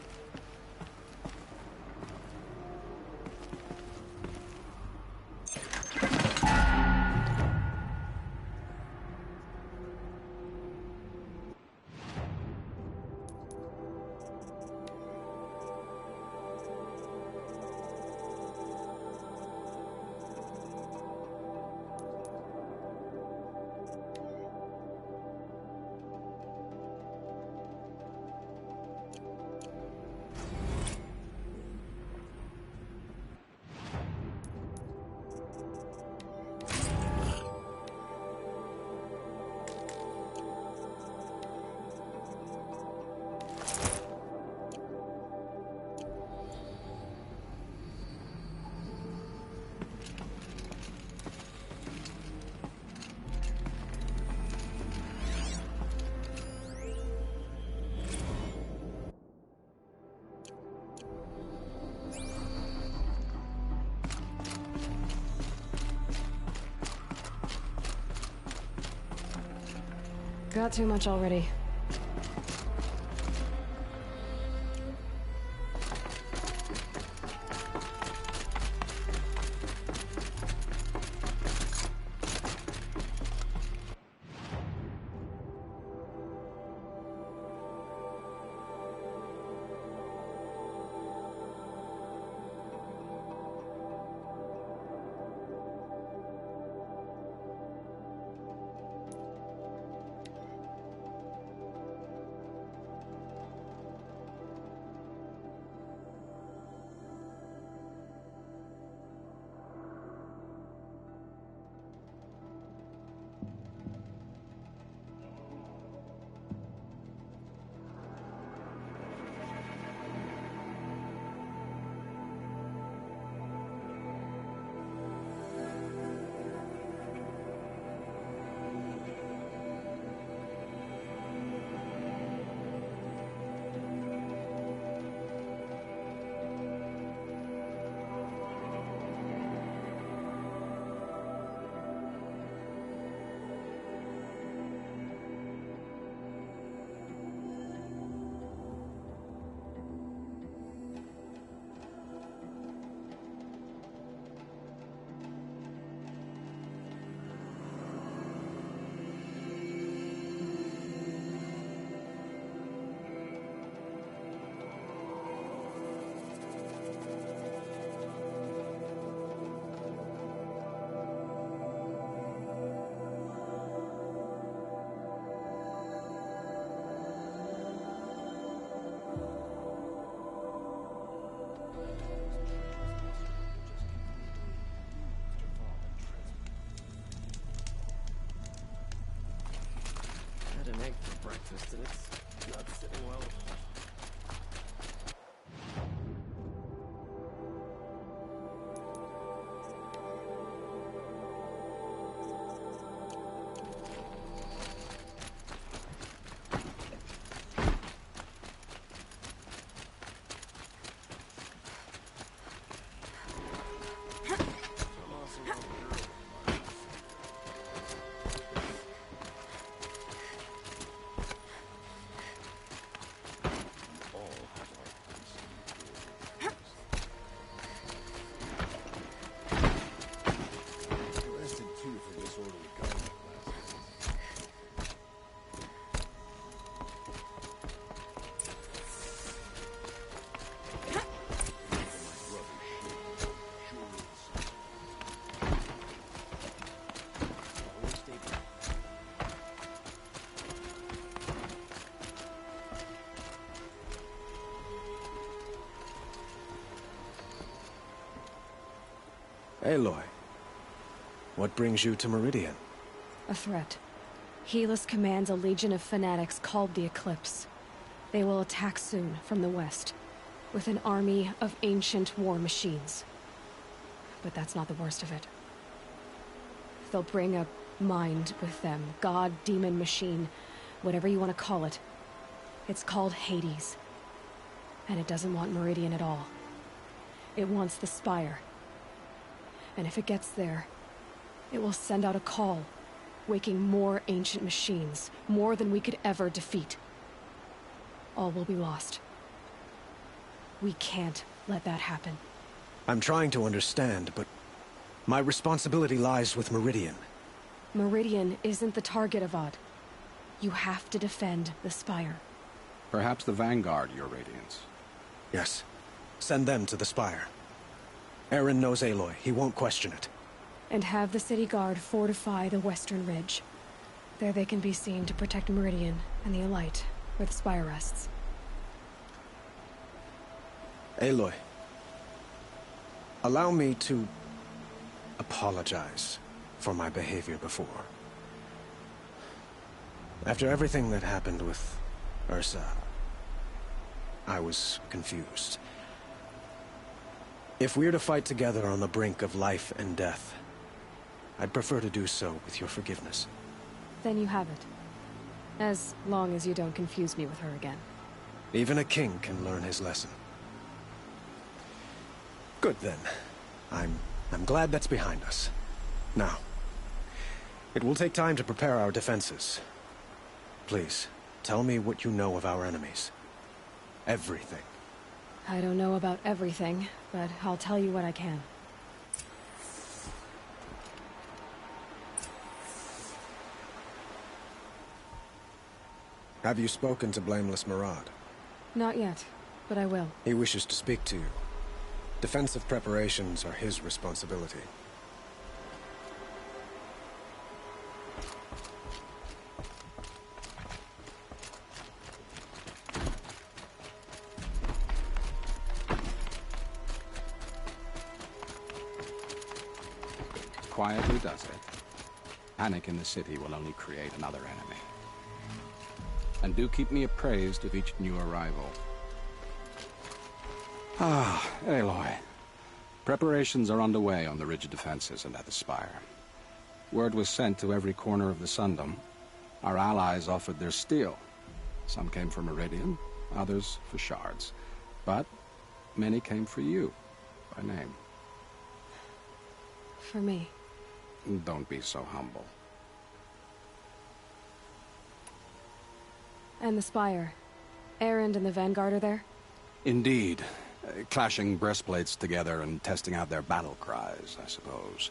Got too much already. An egg for breakfast and it's not sitting well. Aloy, what brings you to Meridian? A threat. Helis commands a legion of fanatics called the Eclipse. They will attack soon from the west, with an army of ancient war machines. But that's not the worst of it. They'll bring a mind with them, god, demon, machine, whatever you want to call it. It's called Hades. And it doesn't want Meridian at all. It wants the Spire. And if it gets there, it will send out a call waking more ancient machines, more than we could ever defeat. All will be lost. We can't let that happen. I'm trying to understand, but my responsibility lies with Meridian. Meridian isn't the target, Avad. You have to defend the Spire. Perhaps the Vanguard, Your Radiance. Yes. Send them to the Spire. Aaron knows Aloy. He won't question it. And have the City Guard fortify the Western Ridge. There they can be seen to protect Meridian and the Elite, where the Spire rests. Aloy, allow me to apologize for my behavior before. After everything that happened with Ursa, I was confused. If we're to fight together on the brink of life and death, I'd prefer to do so with your forgiveness. Then you have it. As long as you don't confuse me with her again. Even a king can learn his lesson. Good then. I'm glad that's behind us. Now, it will take time to prepare our defenses. Please, tell me what you know of our enemies. Everything. I don't know about everything, but I'll tell you what I can. Have you spoken to Blameless Murad? Not yet, but I will. He wishes to speak to you. Defensive preparations are his responsibility. Quietly does it. Panic in the city will only create another enemy. And do keep me appraised of each new arrival. Ah, Aloy. Preparations are underway on the ridge defenses and at the Spire. Word was sent to every corner of the Sundom. Our allies offered their steel. Some came for Meridian, others for shards. But many came for you, by name. For me. Don't be so humble. And the Spire. Erend and the Vanguard are there? Indeed. Clashing breastplates together and testing out their battle cries, I suppose.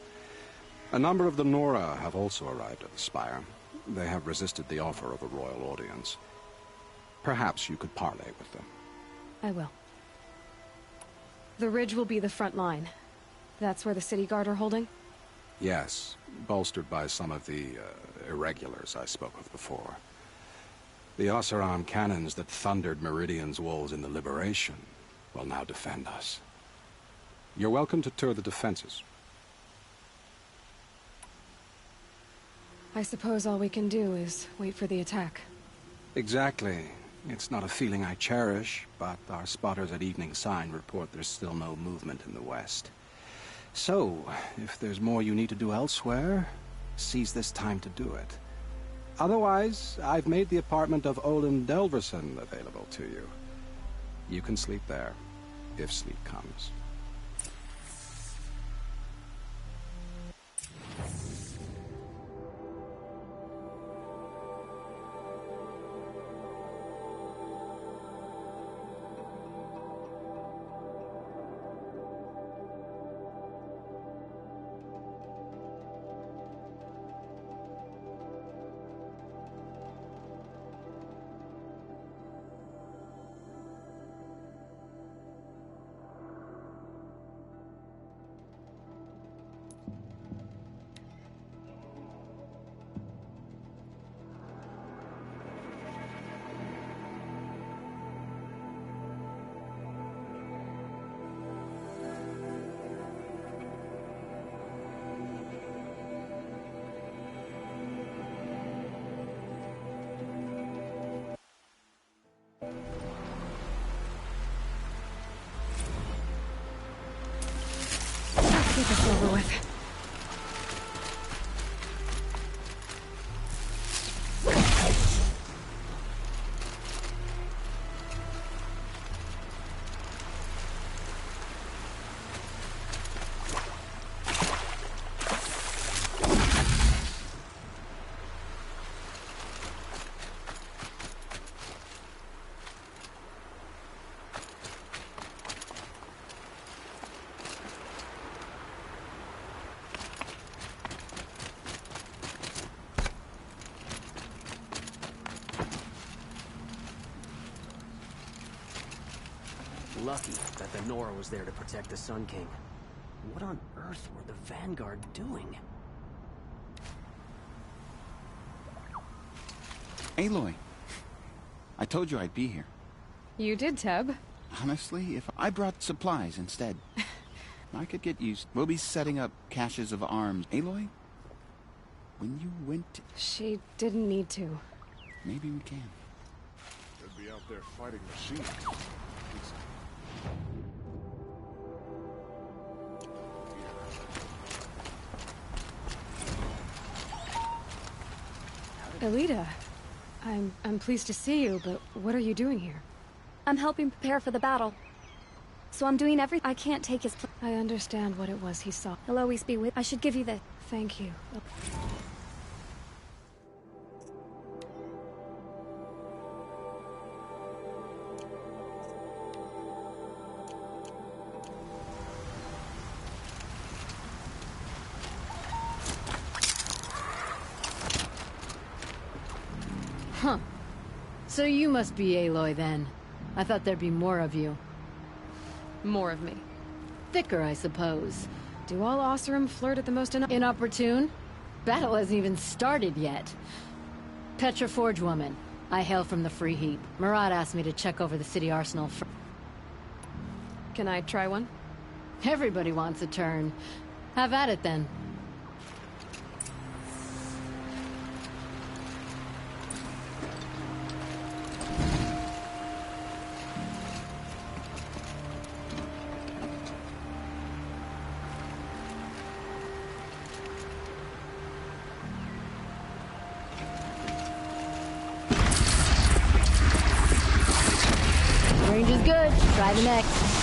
A number of the Nora have also arrived at the Spire. They have resisted the offer of a royal audience. Perhaps you could parley with them. I will. The ridge will be the front line. That's where the City Guard are holding? Yes, bolstered by some of the irregulars I spoke of before. The Oseram cannons that thundered Meridian's walls in the Liberation will now defend us. You're welcome to tour the defenses. I suppose all we can do is wait for the attack. Exactly. It's not a feeling I cherish, but our spotters at Evening Sign report there's still no movement in the west. So, if there's more you need to do elsewhere, seize this time to do it. Otherwise, I've made the apartment of Olin Delverson available to you. You can sleep there, if sleep comes. Get this over with. Lucky that the Nora was there to protect the Sun King. What on earth were the Vanguard doing? Aloy, I told you I'd be here. You did, Teb. Honestly, if I brought supplies instead, I could get used. We'll be setting up caches of arms. Aloy, when you went... She didn't need to. Maybe we can. They'd be out there fighting machines. Elita, I'm pleased to see you, but what are you doing here? I'm helping prepare for the battle. So I'm doing everything. I can't take his place. I understand what it was he saw. He'll always be with. I should give you this. Thank you. Huh. So you must be Aloy then. I thought there'd be more of you. More of me. Thicker, I suppose. Do all Oseram flirt at the most inopportune? Battle hasn't even started yet. Petra Forge woman. I hail from the Free Heap. Murad asked me to check over the city arsenal for... Can I try one? Everybody wants a turn. Have at it then. Range is good. Try the next.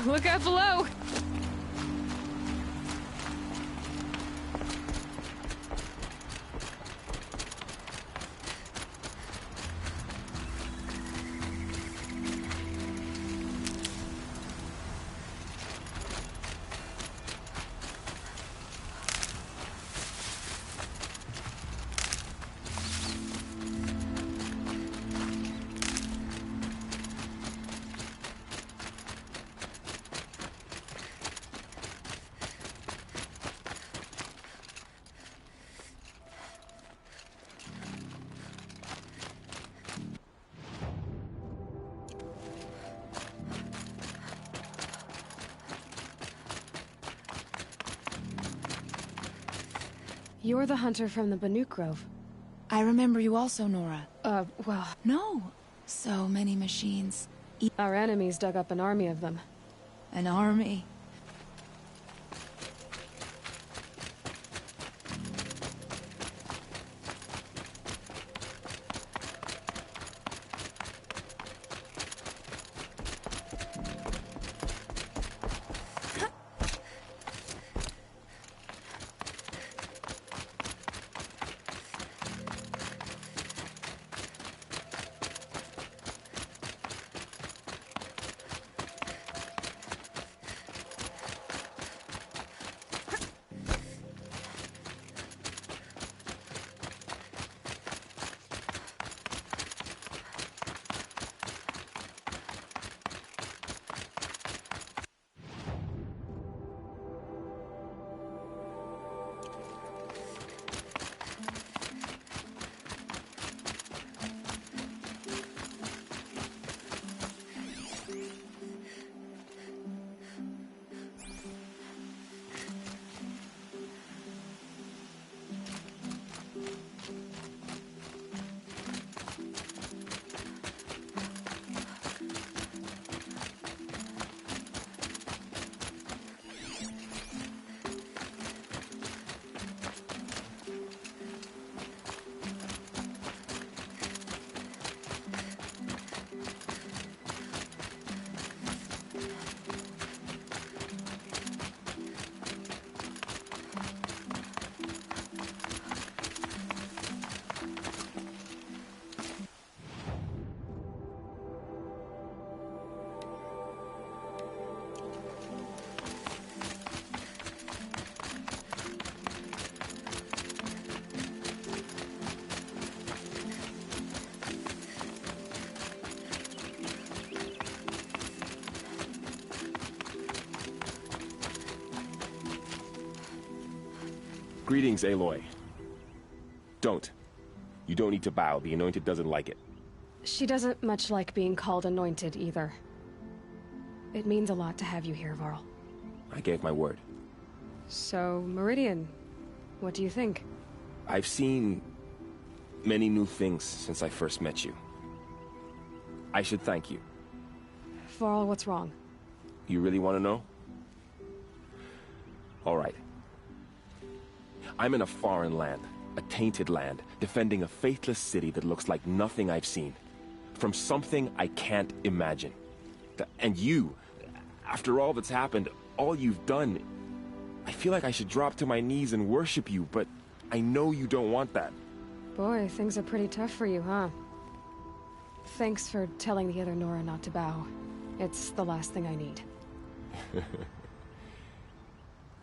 Look out below! You're the hunter from the Banuk Grove. I remember you also, Nora. Well... No. So many machines. Our enemies dug up an army of them. An army? Greetings, Aloy. Don't. You don't need to bow. The Anointed doesn't like it. She doesn't much like being called Anointed, either. It means a lot to have you here, Varl. I gave my word. So, Meridian, what do you think? I've seen many new things since I first met you. I should thank you. Varl, what's wrong? You really want to know? All right. I'm in a foreign land, a tainted land, defending a faithless city that looks like nothing I've seen. From something I can't imagine. And you, after all that's happened, all you've done, I feel like I should drop to my knees and worship you, but I know you don't want that. Boy, things are pretty tough for you, huh? Thanks for telling the other Nora not to bow. It's the last thing I need.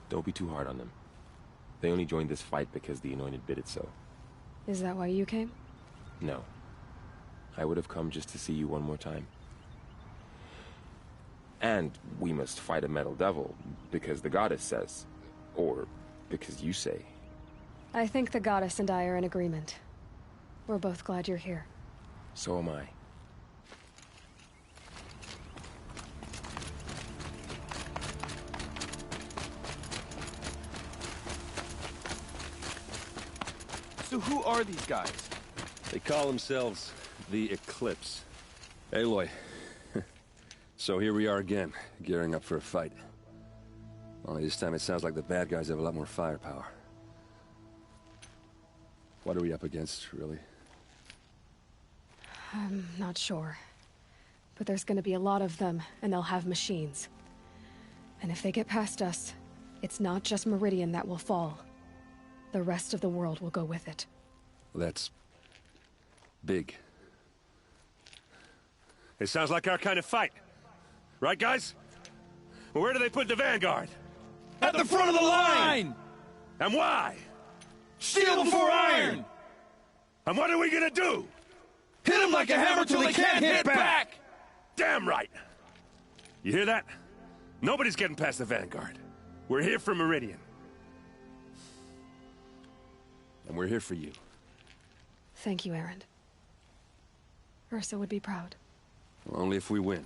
Don't be too hard on them. They only joined this fight because the Anointed bid it so. Is that why you came? No. I would have come just to see you one more time. And we must fight a metal devil, because the goddess says. Or because you say. I think the goddess and I are in agreement. We're both glad you're here. So am I. So who are these guys? They call themselves the Eclipse. Aloy. So here we are again, gearing up for a fight. Only this time it sounds like the bad guys have a lot more firepower. What are we up against, really? I'm not sure. But there's gonna be a lot of them, and they'll have machines. And if they get past us, it's not just Meridian that will fall. The rest of the world will go with it. Well, that's big. It sounds like our kind of fight. Right, guys? Well, where do they put the Vanguard? At the front of the line! And why? Steel before iron! And what are we gonna do? Hit them like a hammer till they can't hit back! Damn right! You hear that? Nobody's getting past the Vanguard. We're here for Meridian. And we're here for you. Thank you, Erend. Ursa would be proud. Well, only if we win.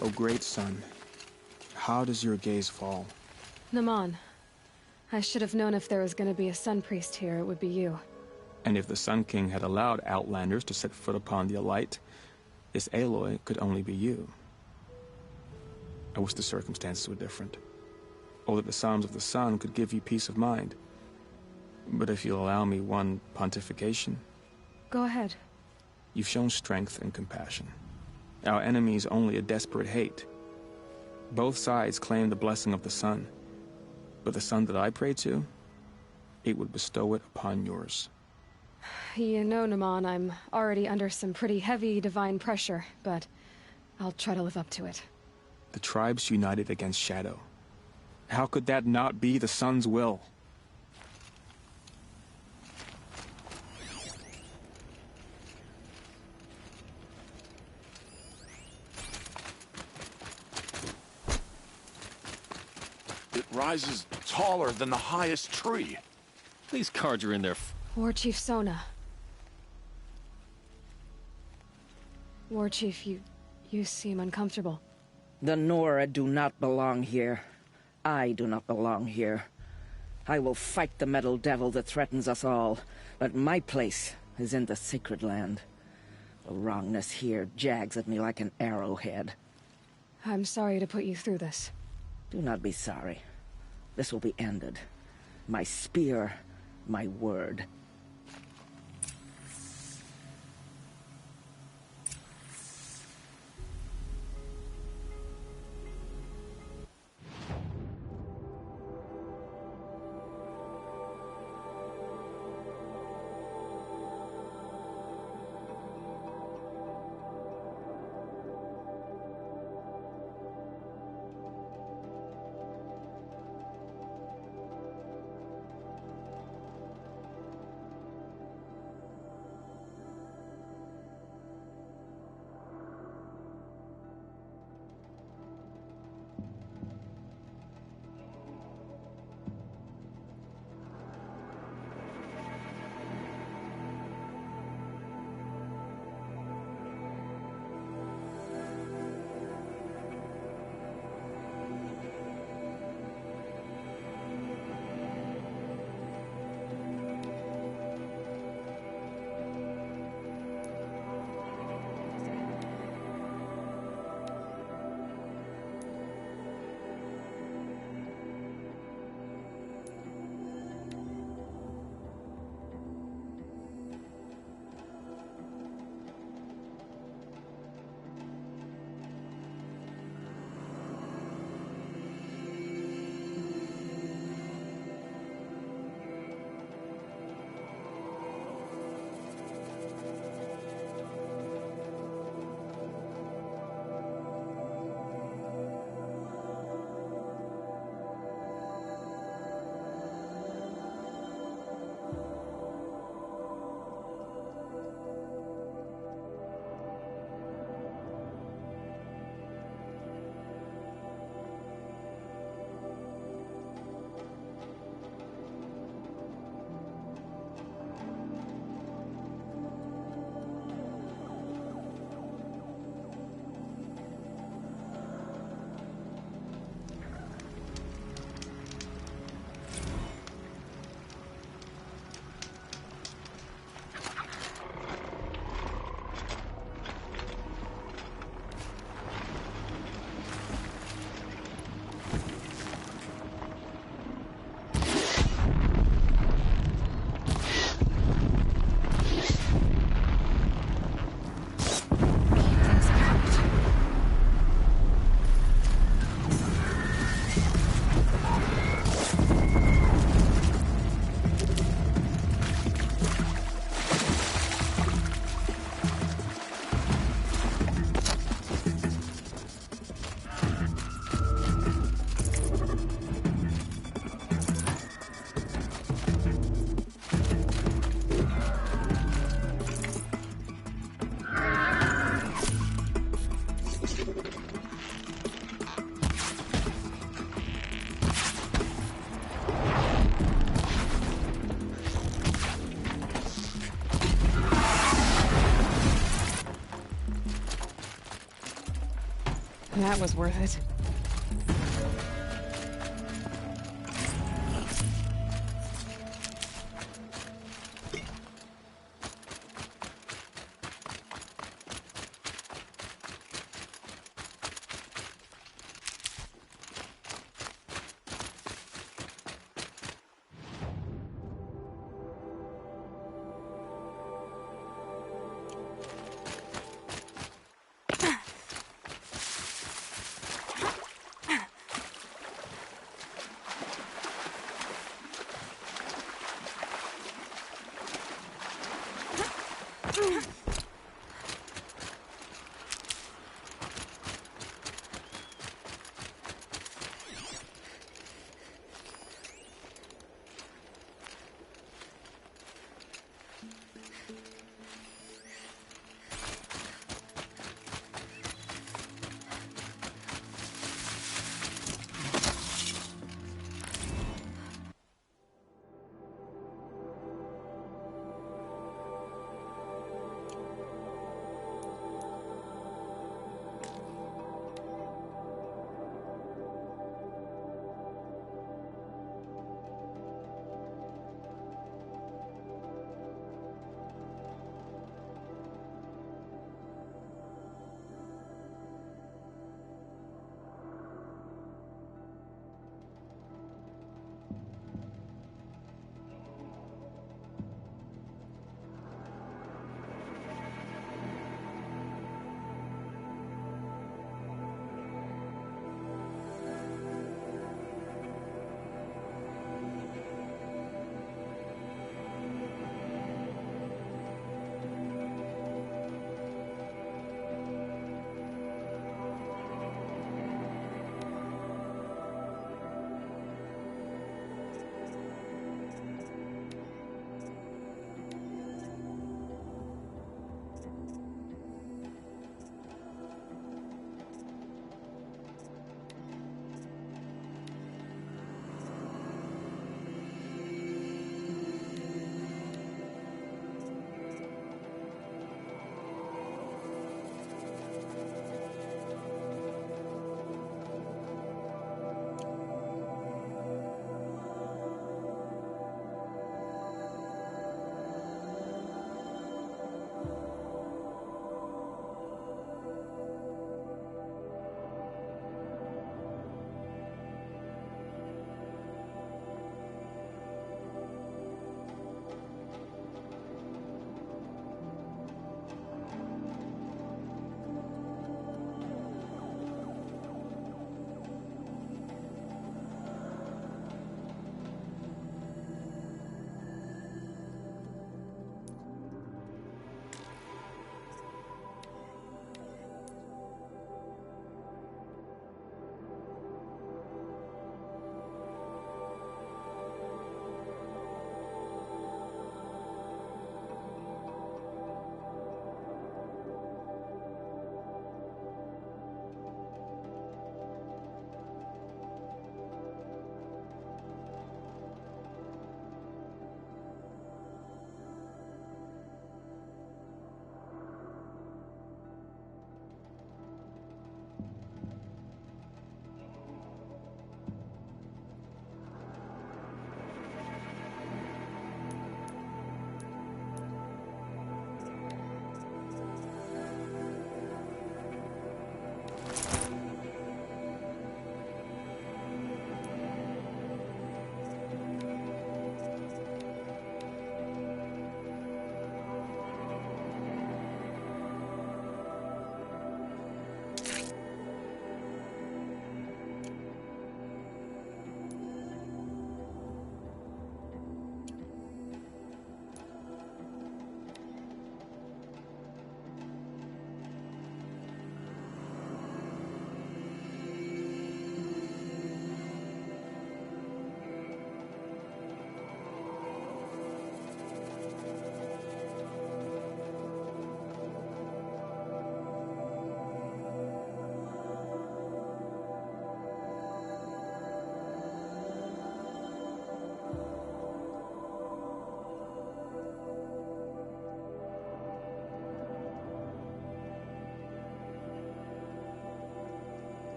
O great sun, how does your gaze fall? Naman, I should have known if there was gonna be a sun priest here, it would be you. And if the Sun King had allowed Outlanders to set foot upon the Alight, this Aloy could only be you. I wish the circumstances were different, or that the Psalms of the Sun could give you peace of mind. But if you'll allow me one pontification... Go ahead. You've shown strength and compassion. Our enemy's only a desperate hate. Both sides claim the blessing of the sun. But the sun that I pray to, it would bestow it upon yours. You know, Naman, I'm already under some pretty heavy divine pressure, but I'll try to live up to it. The tribes united against Shadow. How could that not be the sun's will? It rises taller than the highest tree. These cards are in there. War Chief Sona. War Chief, you seem uncomfortable. The Nora do not belong here. I do not belong here. I will fight the metal devil that threatens us all, but my place is in the sacred land. The wrongness here jags at me like an arrowhead. I'm sorry to put you through this. Do not be sorry. This will be ended. My spear, my word. That was worth it.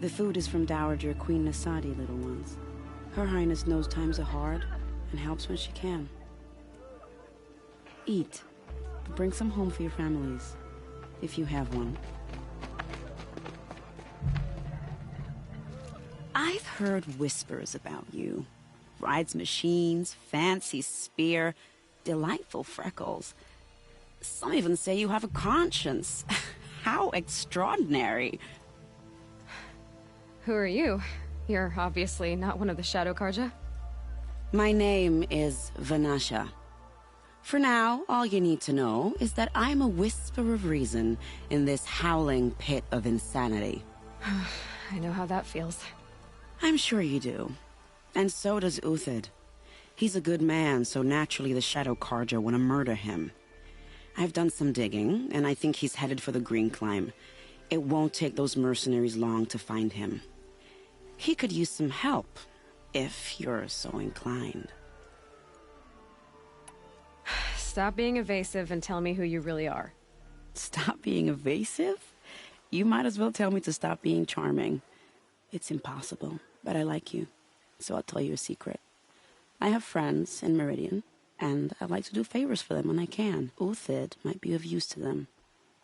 The food is from Dowager Queen Nasadi, little ones. Her Highness knows times are hard and helps when she can. Eat. Bring some home for your families, if you have one. I've heard whispers about you. Rides machines, fancy spear, delightful freckles. Some even say you have a conscience. How extraordinary. Who are you? You're obviously not one of the Shadow Karja. My name is Vanasha. For now, all you need to know is that I'm a whisper of reason in this howling pit of insanity. I know how that feels. I'm sure you do. And so does Uthid. He's a good man, so naturally the Shadow Karja want to murder him. I've done some digging, and I think he's headed for the Green Climb. It won't take those mercenaries long to find him. He could use some help, if you're so inclined. Stop being evasive and tell me who you really are. Stop being evasive? You might as well tell me to stop being charming. It's impossible, but I like you, so I'll tell you a secret. I have friends in Meridian, and I like to do favors for them when I can. Uthid might be of use to them,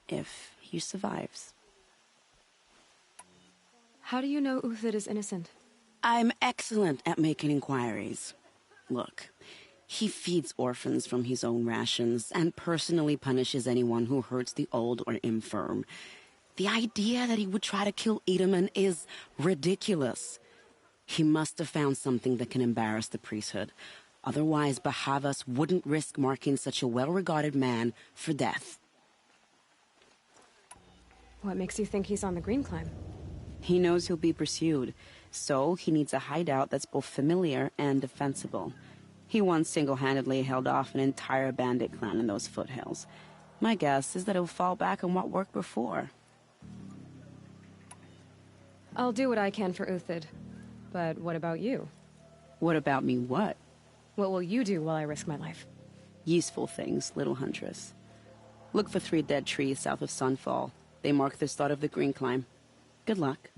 if he survives. How do you know Uthid is innocent? I'm excellent at making inquiries. Look, he feeds orphans from his own rations and personally punishes anyone who hurts the old or infirm. The idea that he would try to kill Edelman is ridiculous. He must have found something that can embarrass the priesthood. Otherwise, Bahavas wouldn't risk marking such a well-regarded man for death. What makes you think he's on the Green Climb? He knows he'll be pursued, so he needs a hideout that's both familiar and defensible. He once single-handedly held off an entire bandit clan in those foothills. My guess is that he'll fall back on what worked before. I'll do what I can for Uthid. But what about you? What about me what? What will you do while I risk my life? Useful things, little huntress. Look for 3 dead trees south of Sunfall. They mark the start of the Green Climb. Good luck.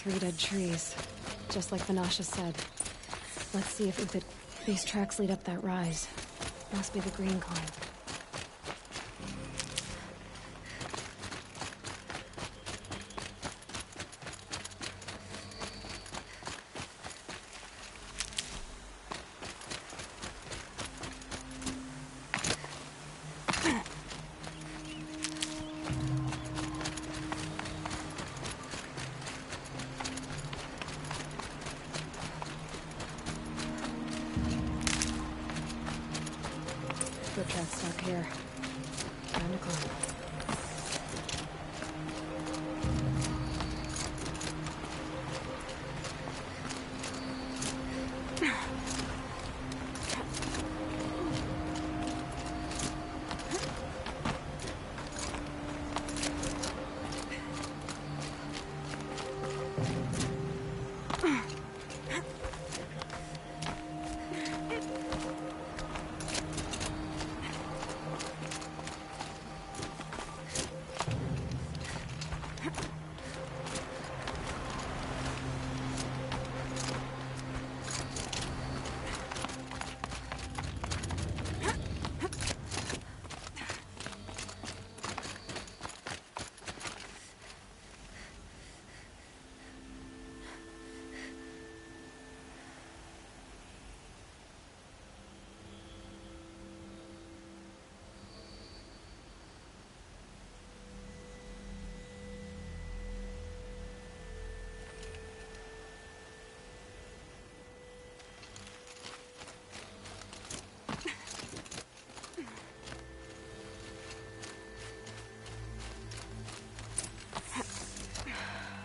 3 dead trees, just like Vanasha said. Let's see if these tracks lead up that rise. Must be the green climb. Foot tracks stuck here. Time to climb.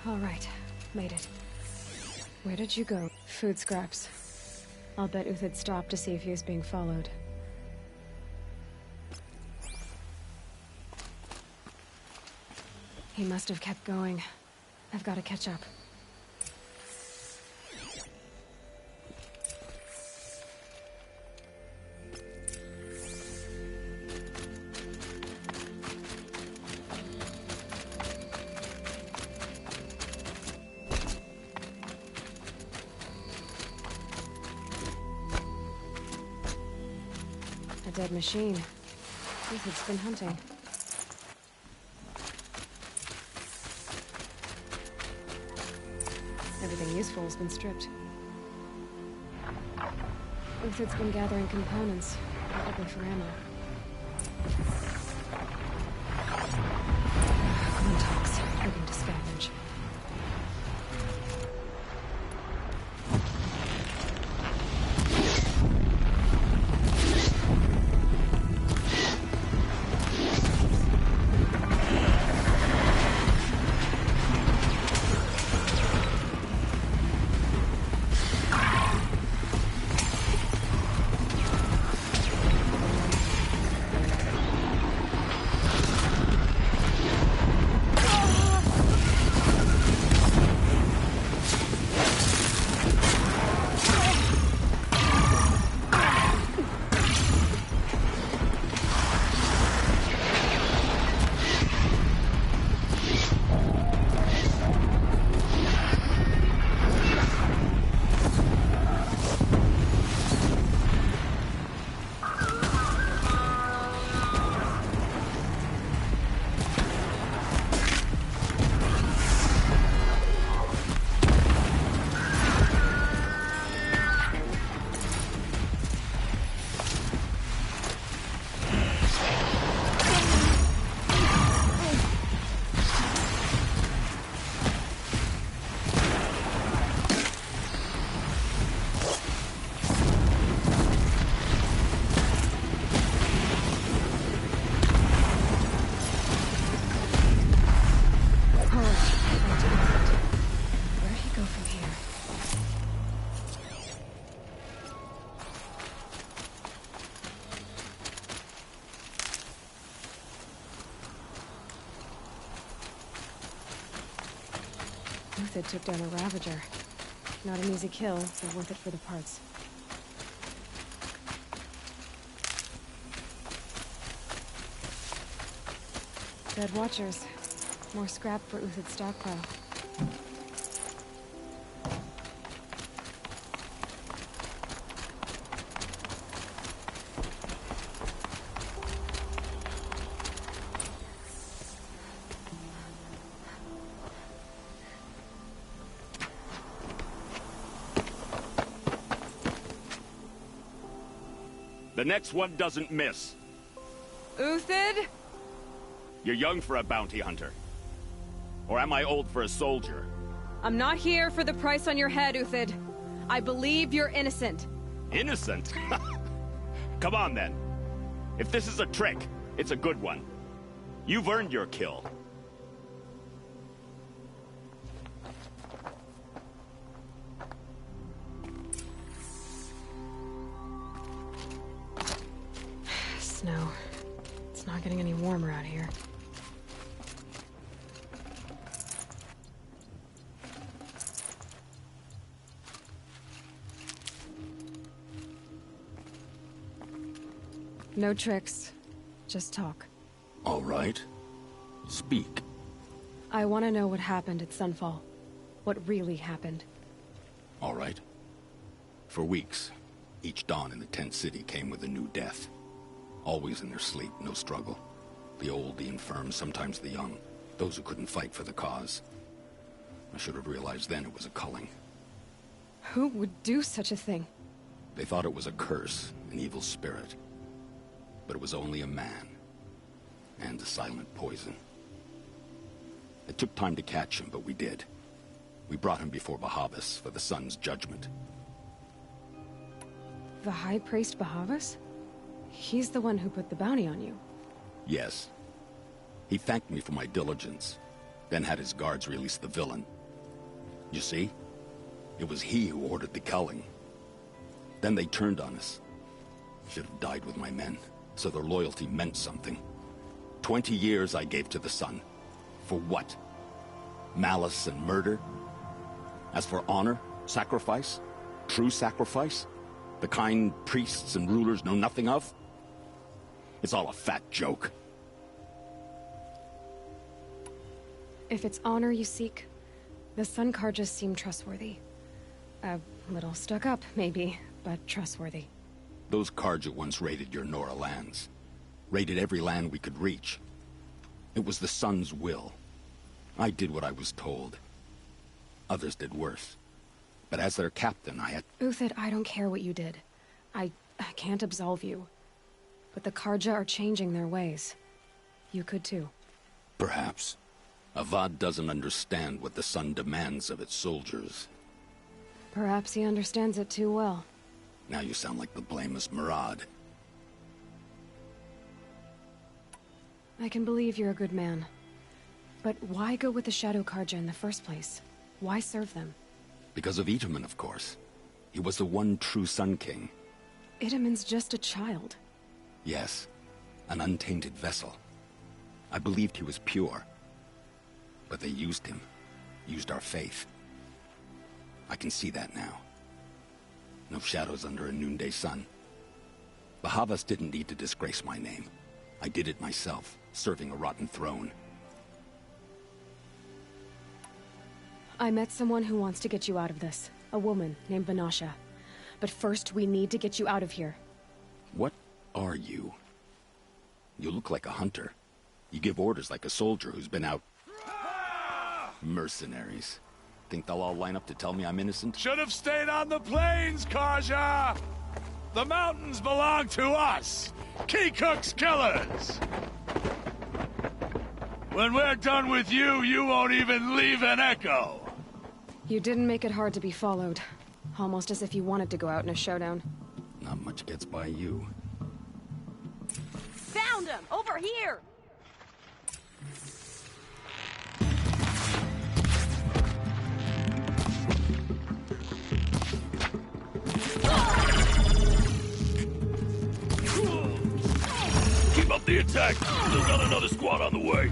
All right, made it. Where did you go? Food scraps. I'll bet Uthid stopped to see if he was being followed. He must have kept going. I've got to catch up. A dead machine. Uthid's been hunting. Everything useful has been stripped. Uthid's been gathering components, probably for ammo. Contacts, looking to scavenge. Uthid took down a Ravager. Not an easy kill, but worth it for the parts. Dead Watchers. More scrap for Uthid's stockpile. The next one doesn't miss. Uthid? You're young for a bounty hunter. Or am I old for a soldier? I'm not here for the price on your head, Uthid. I believe you're innocent. Innocent? Come on, then. If this is a trick, it's a good one. You've earned your kill. Snow. It's not getting any warmer out here. No tricks. Just talk. All right. Speak. I want to know what happened at Sunfall. What really happened. All right. For weeks, each dawn in the tent city came with a new death. Always in their sleep, no struggle. The old, the infirm, sometimes the young. Those who couldn't fight for the cause. I should have realized then it was a culling. Who would do such a thing? They thought it was a curse, an evil spirit. But it was only a man. And a silent poison. It took time to catch him, but we did. We brought him before Bahavas for the sun's judgment. The High Priest Bahavas? He's the one who put the bounty on you. Yes. He thanked me for my diligence, then had his guards release the villain. You see? It was he who ordered the culling. Then they turned on us. Should have died with my men, so their loyalty meant something. 20 years I gave to the sun. For what? Malice and murder? As for honor, sacrifice, true sacrifice, the kind priests and rulers know nothing of? It's all a fat joke. If it's honor you seek, the Sun Karjas seem trustworthy. A little stuck up, maybe, but trustworthy. Those Karja once raided your Nora lands. Raided every land we could reach. It was the Sun's will. I did what I was told. Others did worse. But as their captain, I had... Uthid, I don't care what you did. I can't absolve you. But the Karja are changing their ways. You could too. Perhaps. Avad doesn't understand what the Sun demands of its soldiers. Perhaps he understands it too well. Now you sound like the blameless Murad. I can believe you're a good man. But why go with the Shadow Karja in the first place? Why serve them? Because of Itaman, of course. He was the one true Sun King. Itaman's just a child. Yes, an untainted vessel. I believed he was pure. But they used him. Used our faith. I can see that now. No shadows under a noonday sun. Bahavas didn't need to disgrace my name. I did it myself, serving a rotten throne. I met someone who wants to get you out of this. A woman named Vanasha. But first, we need to get you out of here. What are you? You look like a hunter. You give orders like a soldier who's been out... Mercenaries. Think they'll all line up to tell me I'm innocent? Should have stayed on the plains, Karja! The mountains belong to us! Kikuk's killers! When we're done with you, you won't even leave an echo! You didn't make it hard to be followed. Almost as if you wanted to go out in a showdown. Not much gets by you. Found him! Over here! Keep up the attack! Still got another squad on the way!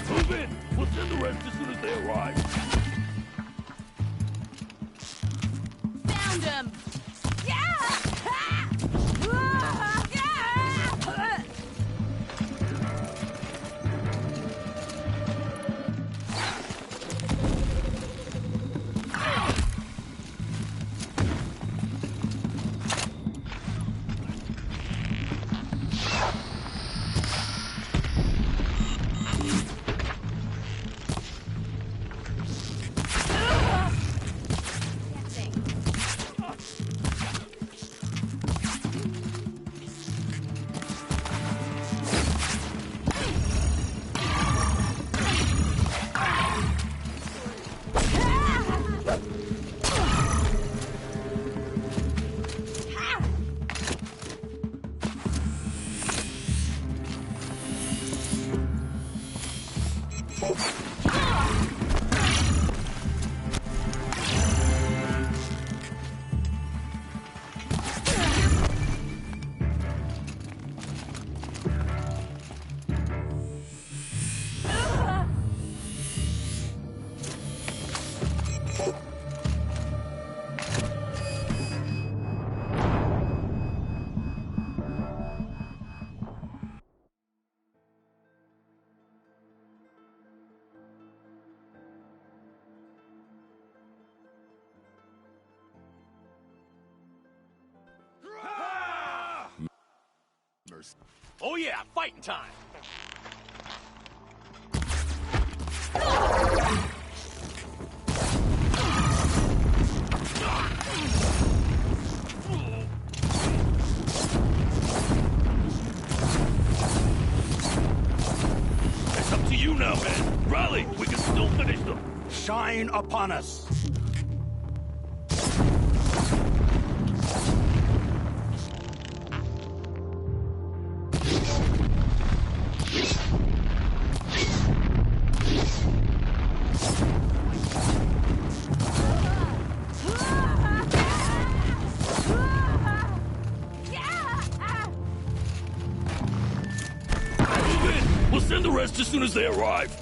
Move in! We'll send the rest as soon as they arrive. Found him! yours. Oh yeah, fighting time! It's up to you now, man. Rally, we can still finish them. Shine upon us! Move in. We'll send the rest as soon as they arrive.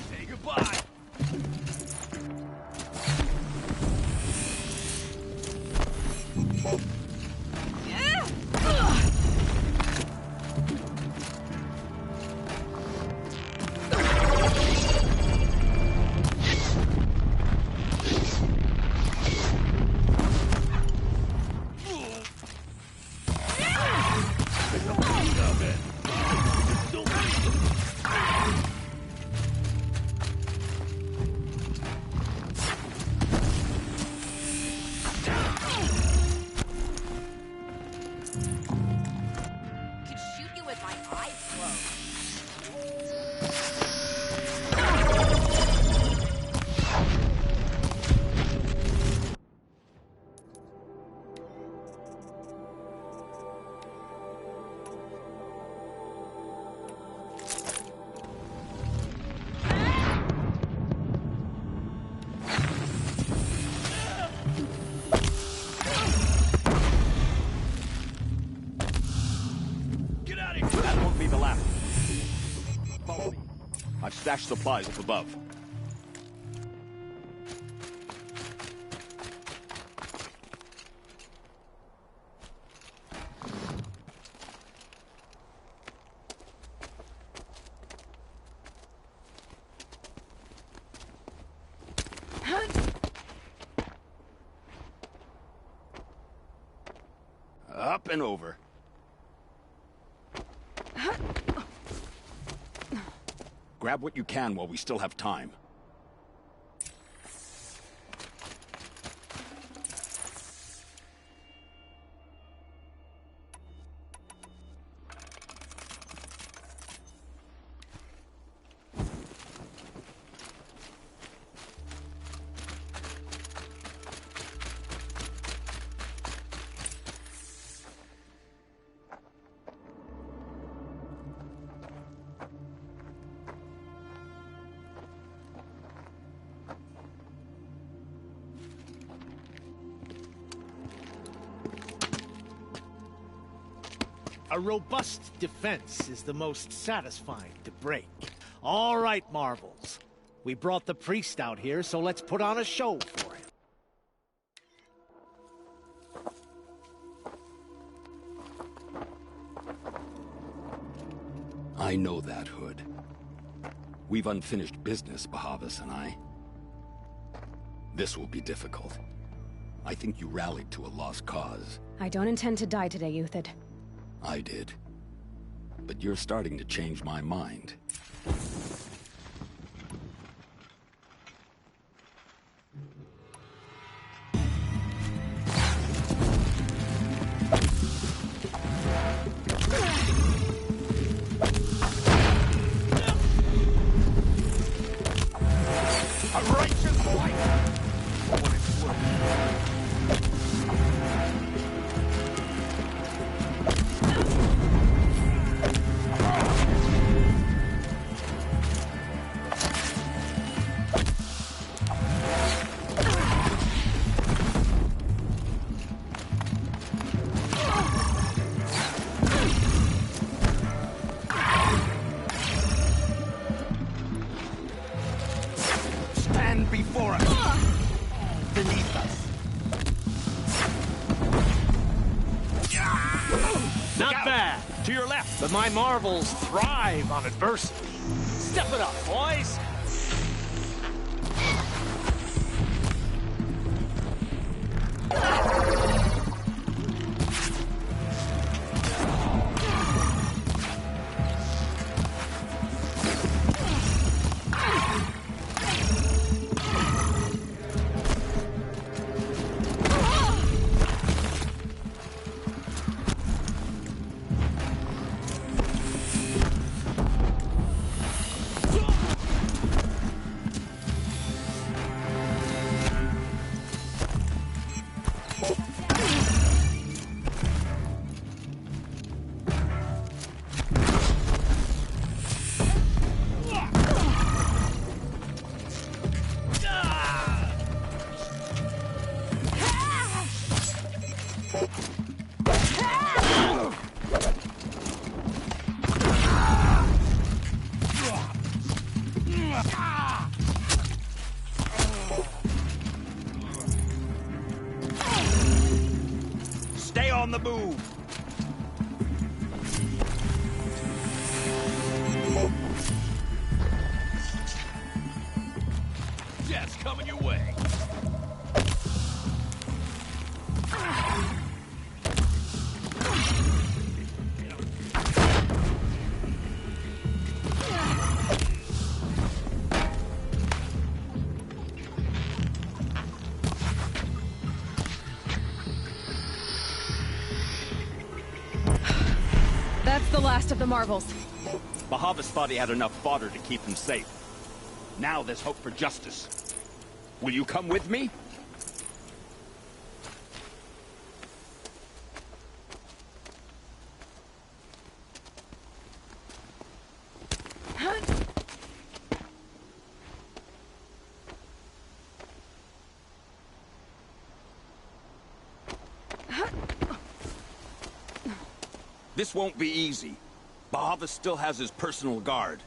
Say goodbye! Could shoot you with my eyes closed. Get out of here! That won't be the last. Follow me. I've stashed supplies up above. Up and over. Grab what you can while we still have time. A robust defense is the most satisfying to break. All right, Marvels. We brought the priest out here, so let's put on a show for him. I know that, Hood. We've unfinished business, Bahavas and I. This will be difficult. I think you rallied to a lost cause. I don't intend to die today, Euthyd. I did. But you're starting to change my mind. A righteous fight! For what it's worth. To your left. But my marvels thrive on adversity. Step it up, boys. Stay on the move. Yes, coming your way. That's the last of the marvels. Bahavas thought he had enough fodder to keep him safe. Now there's hope for justice. Will you come with me? This won't be easy. Bahavas still has his personal guard.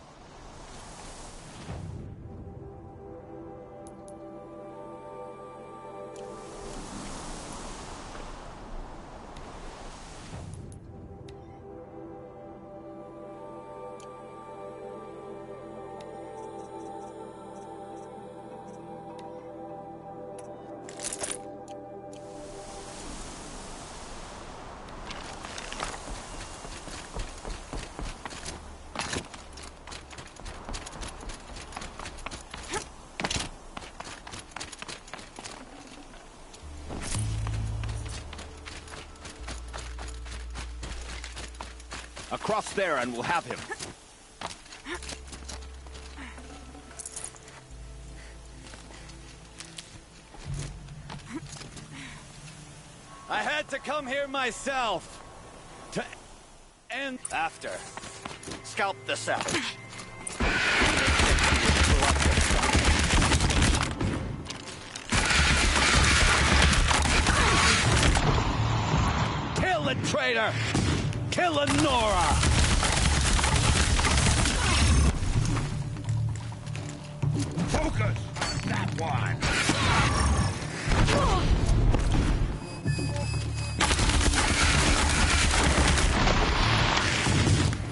Across there and we'll have him. I had to come here myself. To end after. Scalp the savage. Kill the traitor! Kill Nora! Focus on that one!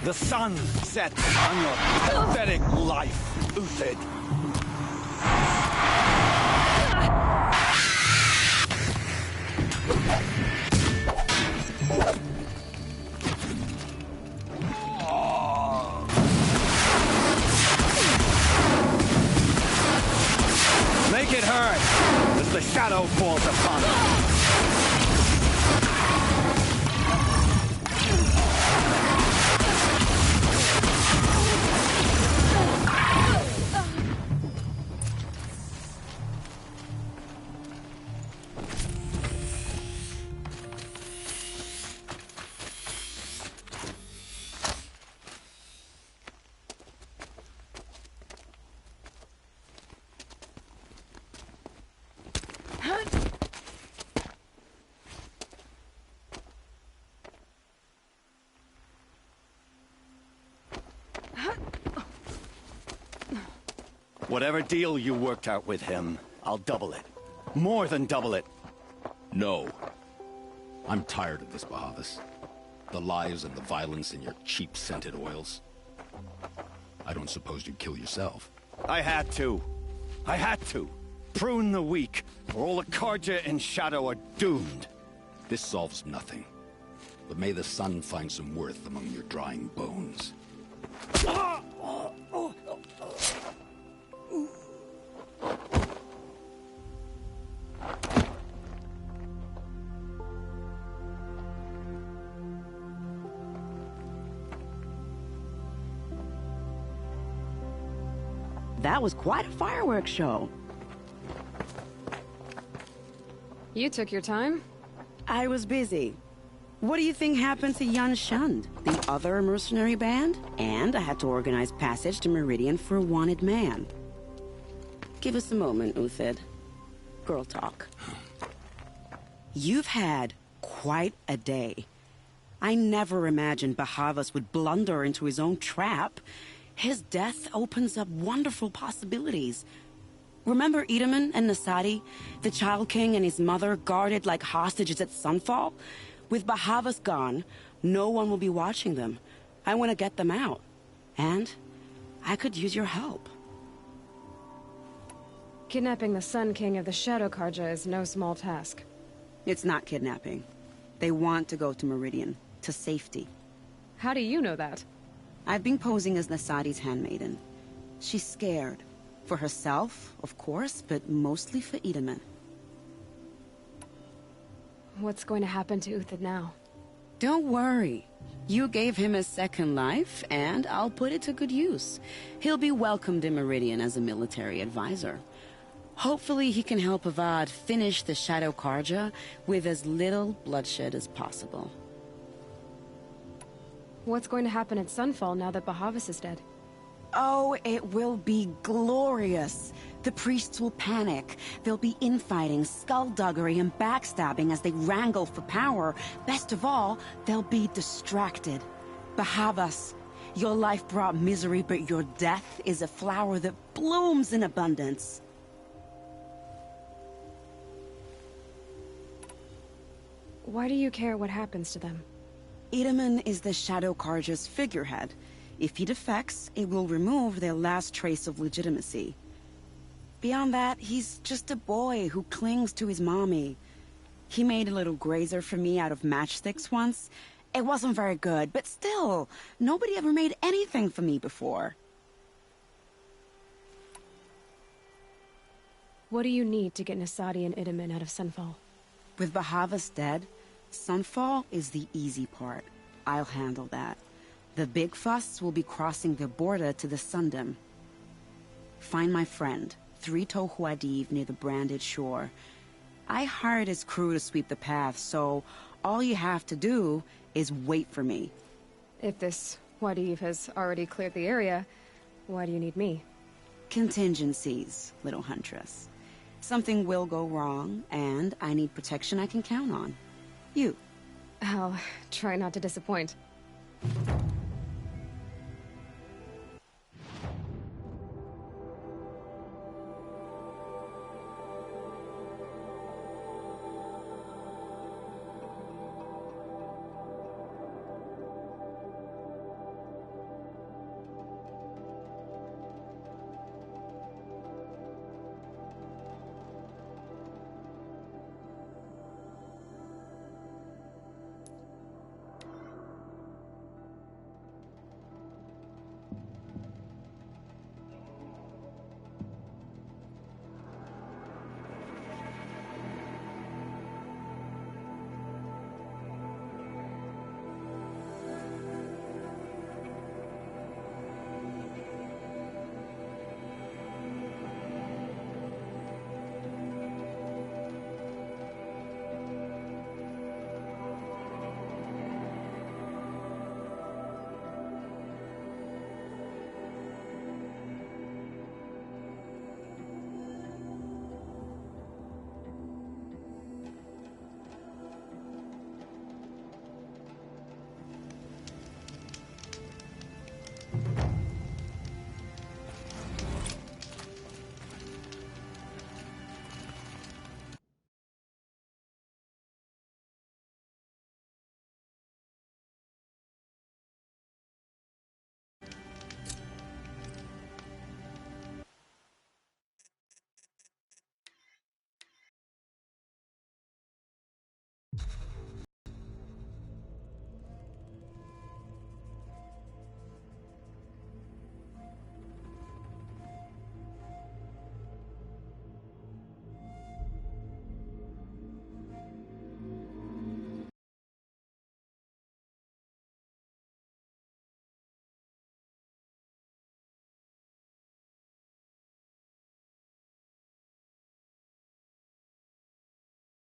The sun sets on your pathetic life, Uthid. Make it hurt as the shadow falls upon us. Whatever deal you worked out with him, I'll double it. More than double it. No. I'm tired of this, Bahavas. The lies and the violence in your cheap scented oils. I don't suppose you'd kill yourself. I had to. I had to. Prune the weak, or all the Carja and Shadow are doomed. This solves nothing. But may the sun find some worth among your drying bones. That was quite a fireworks show. You took your time? I was busy. What do you think happened to Yun Shund, the other mercenary band? And I had to organize passage to Meridian for a wanted man. Give us a moment, Uthid. Girl talk. You've had quite a day. I never imagined Bahavas would blunder into his own trap. His death opens up wonderful possibilities. Remember Edaman and Nasadi, the Child King and his mother guarded like hostages at Sunfall? With Bahavas gone, no one will be watching them. I want to get them out. And I could use your help. Kidnapping the Sun King of the Shadow Karja is no small task. It's not kidnapping. They want to go to Meridian, to safety. How do you know that? I've been posing as Nasadi's handmaiden. She's scared. For herself, of course, but mostly for Edaman. What's going to happen to Uthid now? Don't worry. You gave him a second life, and I'll put it to good use. He'll be welcomed in Meridian as a military advisor. Hopefully he can help Avad finish the Shadow Karja with as little bloodshed as possible. What's going to happen at Sunfall now that Bahavas is dead? Oh, it will be glorious. The priests will panic. There'll be infighting, skullduggery, and backstabbing as they wrangle for power. Best of all, they'll be distracted. Bahavas, your life brought misery, but your death is a flower that blooms in abundance. Why do you care what happens to them? Edaman is the Shadow Karja's figurehead. If he defects, it will remove their last trace of legitimacy. Beyond that, he's just a boy who clings to his mommy. He made a little grazer for me out of matchsticks once. It wasn't very good, but still, nobody ever made anything for me before. What do you need to get Nasadi and Edaman out of Sunfall? With Bahavas dead, Sunfall is the easy part. I'll handle that. The big fuss will be crossing the border to the Sundom. Find my friend, 3 Tohuadiv near the branded shore. I hired his crew to sweep the path, so all you have to do is wait for me. If this Wadiv has already cleared the area, why do you need me? Contingencies, little huntress. Something will go wrong, and I need protection I can count on. You. I'll try not to disappoint.